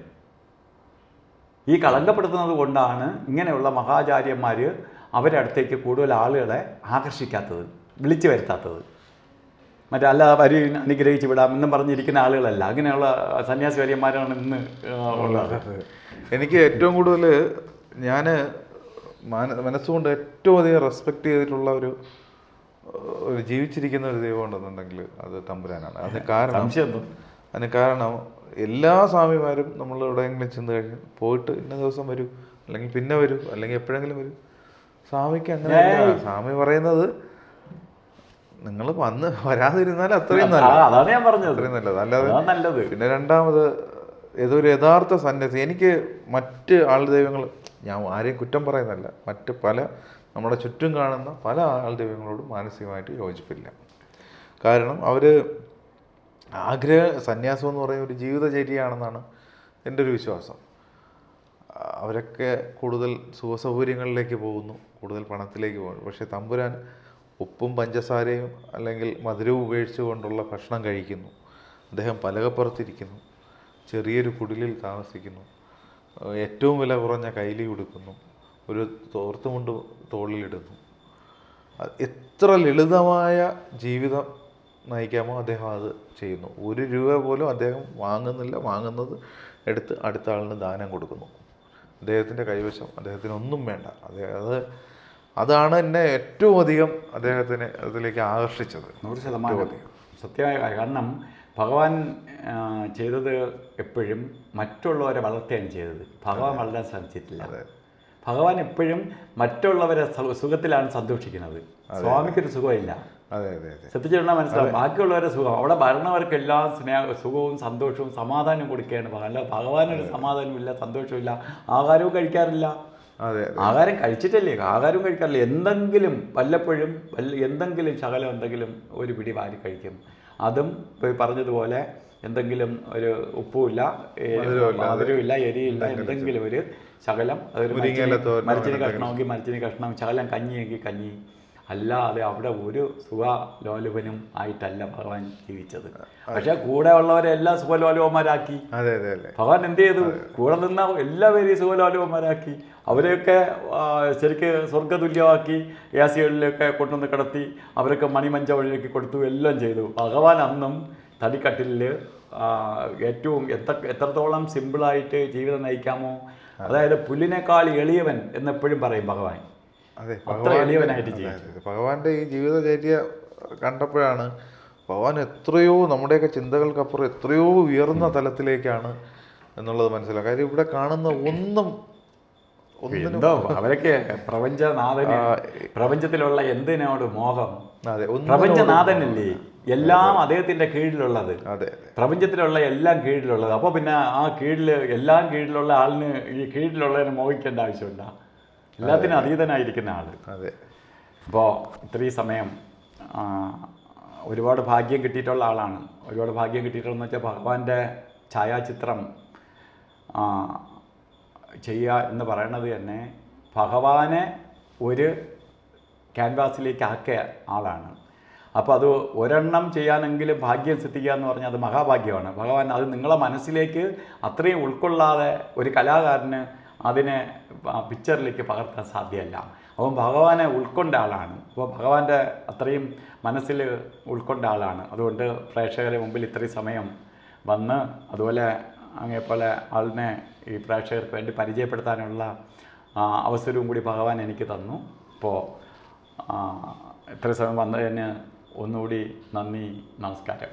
ഈ കളങ്കപ്പെടുത്തുന്നത് കൊണ്ടാണ് ഇങ്ങനെയുള്ള മഹാചാര്യന്മാർ അവരുടെ അടുത്തേക്ക് കൂടുതൽ ആളുകളെ ആകർഷിക്കാത്തത്, വിളിച്ചു വരുത്താത്തത്. അല്ലാതെ വരി അനുഗ്രഹിച്ച് വിടാം എന്നും പറഞ്ഞിരിക്കുന്ന ആളുകളല്ല. അങ്ങനെയുള്ള സന്യാസിവര്യന്മാരാണ് ഇന്ന് ഉള്ളത്. എനിക്ക് ഏറ്റവും കൂടുതൽ ഞാൻ മനസ്സുകൊണ്ട് ഏറ്റവും അധികം റെസ്പെക്റ്റ് ചെയ്തിട്ടുള്ള ഒരു ജീവിച്ചിരിക്കുന്ന ഒരു ദൈവം ഉണ്ടെന്നുണ്ടെങ്കിൽ അത് തമ്പുരാനാണ്. അതിന് കാരണം എല്ലാ സ്വാമിമാരും നമ്മൾ എവിടെയെങ്കിലും ചെന്ന് കഴിഞ്ഞ് പോയിട്ട് ഇന്ന ദിവസം വരൂ, അല്ലെങ്കിൽ പിന്നെ വരൂ, അല്ലെങ്കിൽ എപ്പോഴെങ്കിലും വരൂ. സ്വാമിക്ക് അങ്ങനെയല്ല. സ്വാമി പറയുന്നത് നിങ്ങൾ വന്ന് വരാതിരുന്നാൽ അത്രയും അതാണ് ഞാൻ പറഞ്ഞത്, അത്രയും നല്ലത്. അല്ലാതെ പിന്നെ രണ്ടാമത് ഏതൊരു യഥാർത്ഥ സന്യാസി, എനിക്ക് മറ്റ് ആൾ ദൈവങ്ങൾ, ഞാൻ ആരെയും കുറ്റം പറയുന്നതല്ല, മറ്റ് പല നമ്മുടെ ചുറ്റും കാണുന്ന പല ആൾ ദൈവങ്ങളോടും മാനസികമായിട്ട് യോജിപ്പില്ല. കാരണം അവർ സന്യാസം എന്ന് പറയുന്ന ഒരു ജീവിതചര്യയാണെന്നാണ് എൻ്റെ ഒരു വിശ്വാസം. അവരൊക്കെ കൂടുതൽ സുഖസൗകര്യങ്ങളിലേക്ക് പോകുന്നു, കൂടുതൽ പണത്തിലേക്ക് പോകുന്നു. പക്ഷേ തമ്പുരാൻ ഉപ്പും പഞ്ചസാരയും അല്ലെങ്കിൽ മധുരവും ഉപേക്ഷിച്ചുകൊണ്ടുള്ള ഭക്ഷണം കഴിക്കുന്നു. അദ്ദേഹം പലകപ്പുറത്തിരിക്കുന്നു, ചെറിയൊരു കുടിലിൽ താമസിക്കുന്നു, ഏറ്റവും വില കുറഞ്ഞ കൈലി ഉടുക്കുന്നു, ഒരു തോർത്തുമുണ്ട് തോളിലിടുന്നു. എത്ര ലളിതമായ ജീവിതം നയിക്കാമോ അദ്ദേഹം അത് ചെയ്യുന്നു. ₹1 പോലും അദ്ദേഹം വാങ്ങുന്നില്ല. വാങ്ങുന്നത് എടുത്ത് അടുത്ത ആളിന് ദാനം കൊടുക്കുന്നു. അദ്ദേഹത്തിൻ്റെ കൈവശം അദ്ദേഹത്തിന് ഒന്നും വേണ്ട. അതാണ് എന്നെ ഏറ്റവും അധികം അദ്ദേഹത്തിന് അതിലേക്ക് ആകർഷിച്ചത്. 100% സത്യമായ. കാരണം ഭഗവാൻ ചെയ്തത് എപ്പോഴും മറ്റുള്ളവരെ വളർത്തുകയാണ് ചെയ്തത്. ഭഗവാൻ വളരാൻ സാധിച്ചിട്ടില്ല. ഭഗവാൻ എപ്പോഴും മറ്റുള്ളവരെ സുഖത്തിലാണ് സന്തോഷിക്കുന്നത്. സ്വാമിക്കൊരു സുഖമില്ല. ശ്രദ്ധിച്ചിട്ടുണ്ടെങ്കിൽ മനസ്സിലാവും. ബാക്കിയുള്ളവരെ സുഖം, അവിടെ ഭരണവർക്കെല്ലാം സുഖവും സന്തോഷവും സമാധാനവും കൊടുക്കുകയാണ്. അല്ല, ഭഗവാനൊരു സമാധാനമില്ല, സന്തോഷമില്ല, ആഹാരവും കഴിക്കാറില്ല. ആഹാരം കഴിച്ചിട്ടല്ലേ, ആഹാരവും കഴിക്കാറില്ല. എന്തെങ്കിലും വല്ലപ്പോഴും എന്തെങ്കിലും ശകലം എന്തെങ്കിലും ഒരു പിടി വാരി കഴിക്കും. അതും പറഞ്ഞതുപോലെ എന്തെങ്കിലും ഒരു ഉപ്പുമില്ല, മധുരമില്ല, എരിയില്ല, എന്തെങ്കിലും ഒരു ശകലം. അതൊരു മരിച്ചിനി കഷ്ണമെങ്കിൽ മരിച്ചിനി കഷ്ണം, ശകലം കഞ്ഞിയെങ്കിൽ കഞ്ഞി. അല്ലാതെ അവിടെ ഒരു സുഖലോലുപനും ആയിട്ടല്ല ഭഗവാൻ ജീവിച്ചത്. പക്ഷെ കൂടെ ഉള്ളവരെല്ലാം സുഖലോലുപന്മാരാക്കി. ഭഗവാൻ എന്ത് ചെയ്തു? കൂടെ നിന്ന എല്ലാവരെയും സുഖലോലുപന്മാരാക്കി. അവരെയൊക്കെ ശരിക്ക് സ്വർഗതുല്യമാക്കി യാസികളിലൊക്കെ കൊണ്ടുവന്ന് കിടത്തി അവരൊക്കെ മണിമഞ്ച വഴിയൊക്കെ കൊടുത്തു, എല്ലാം ചെയ്തു. ഭഗവാൻ അന്നും തടിക്കട്ടിലിൽ ഏറ്റവും എത്രത്തോളം സിമ്പിളായിട്ട് ജീവിതം നയിക്കാമോ, അതായത് പുല്ലിനേക്കാൾ എളിയവൻ എന്നെപ്പോഴും പറയും ഭഗവാൻ. അത്ര എളിയവനായിട്ട് ജീവിച്ചു. ഭഗവാന്റെ ഈ ജീവിതചര്യ കണ്ടപ്പോഴാണ് ഭഗവാൻ എത്രയോ നമ്മുടെയൊക്കെ ചിന്തകൾക്കപ്പുറം എത്രയോ ഉയർന്ന തലത്തിലേക്കാണ് എന്നുള്ളത് മനസ്സിലാക്കുക. കാര്യം ഇവിടെ കാണുന്ന എന്തോ അവരൊക്കെ പ്രപഞ്ചനാഥന്, പ്രപഞ്ചത്തിലുള്ള എന്തിനോട് മോഹം. പ്രപഞ്ചനാഥനല്ലേ എല്ലാം അദ്ദേഹത്തിന്റെ കീഴിലുള്ളത്, പ്രപഞ്ചത്തിലുള്ള എല്ലാം കീഴിലുള്ളത്. അപ്പോൾ പിന്നെ ആ എല്ലാം കീഴിലുള്ള ആളിന് ഈ കീഴിലുള്ളതിനെ മോഹിക്കേണ്ട ആവശ്യമുണ്ടോ? എല്ലാത്തിനും അതീതനായിരിക്കുന്ന ആള്. അപ്പോൾ ഇത്രയും സമയം ഒരുപാട് ഭാഗ്യം കിട്ടിയിട്ടുള്ള ആളാണ്. ഒരുപാട് ഭാഗ്യം കിട്ടിയിട്ടുള്ളതെന്ന് വെച്ചാൽ ഭഗവാന്റെ ഛായാചിത്രം ചെയ്യുക എന്ന് പറയണത് തന്നെ ഭഗവാനെ ഒരു ക്യാൻവാസിലേക്ക് ആക്കിയ ആളാണ്. അപ്പോൾ അത് ഒരെണ്ണം ചെയ്യാനെങ്കിലും ഭാഗ്യം സിദ്ധിക്കുക എന്ന് പറഞ്ഞാൽ അത് മഹാഭാഗ്യമാണ്. ഭഗവാൻ അത് നിങ്ങളെ മനസ്സിലേക്ക് അത്രയും ഉൾക്കൊള്ളാതെ ഒരു കലാകാരന് അതിനെ പിക്ചറിലേക്ക് പകർത്താൻ സാധ്യമല്ല. അപ്പം ഭഗവാനെ ഉൾക്കൊണ്ട ആളാണ്. അപ്പോൾ ഭഗവാന്റെ അത്രയും മനസ്സിൽ ഉൾക്കൊണ്ട ആളാണ്. അതുകൊണ്ട് പ്രേക്ഷകരെ മുമ്പിൽ ഇത്രയും സമയം വന്ന് അതുപോലെ അങ്ങേപ്പോലെ ആളിനെ ഈ പ്രേക്ഷകർക്ക് വേണ്ടി പരിചയപ്പെടുത്താനുള്ള അവസരവും കൂടി ഭഗവാൻ എനിക്ക് തന്നു. അപ്പോൾ ഇത്രയും സമയം വന്നതിന് ഒന്നുകൂടി നന്ദി, നമസ്കാരം.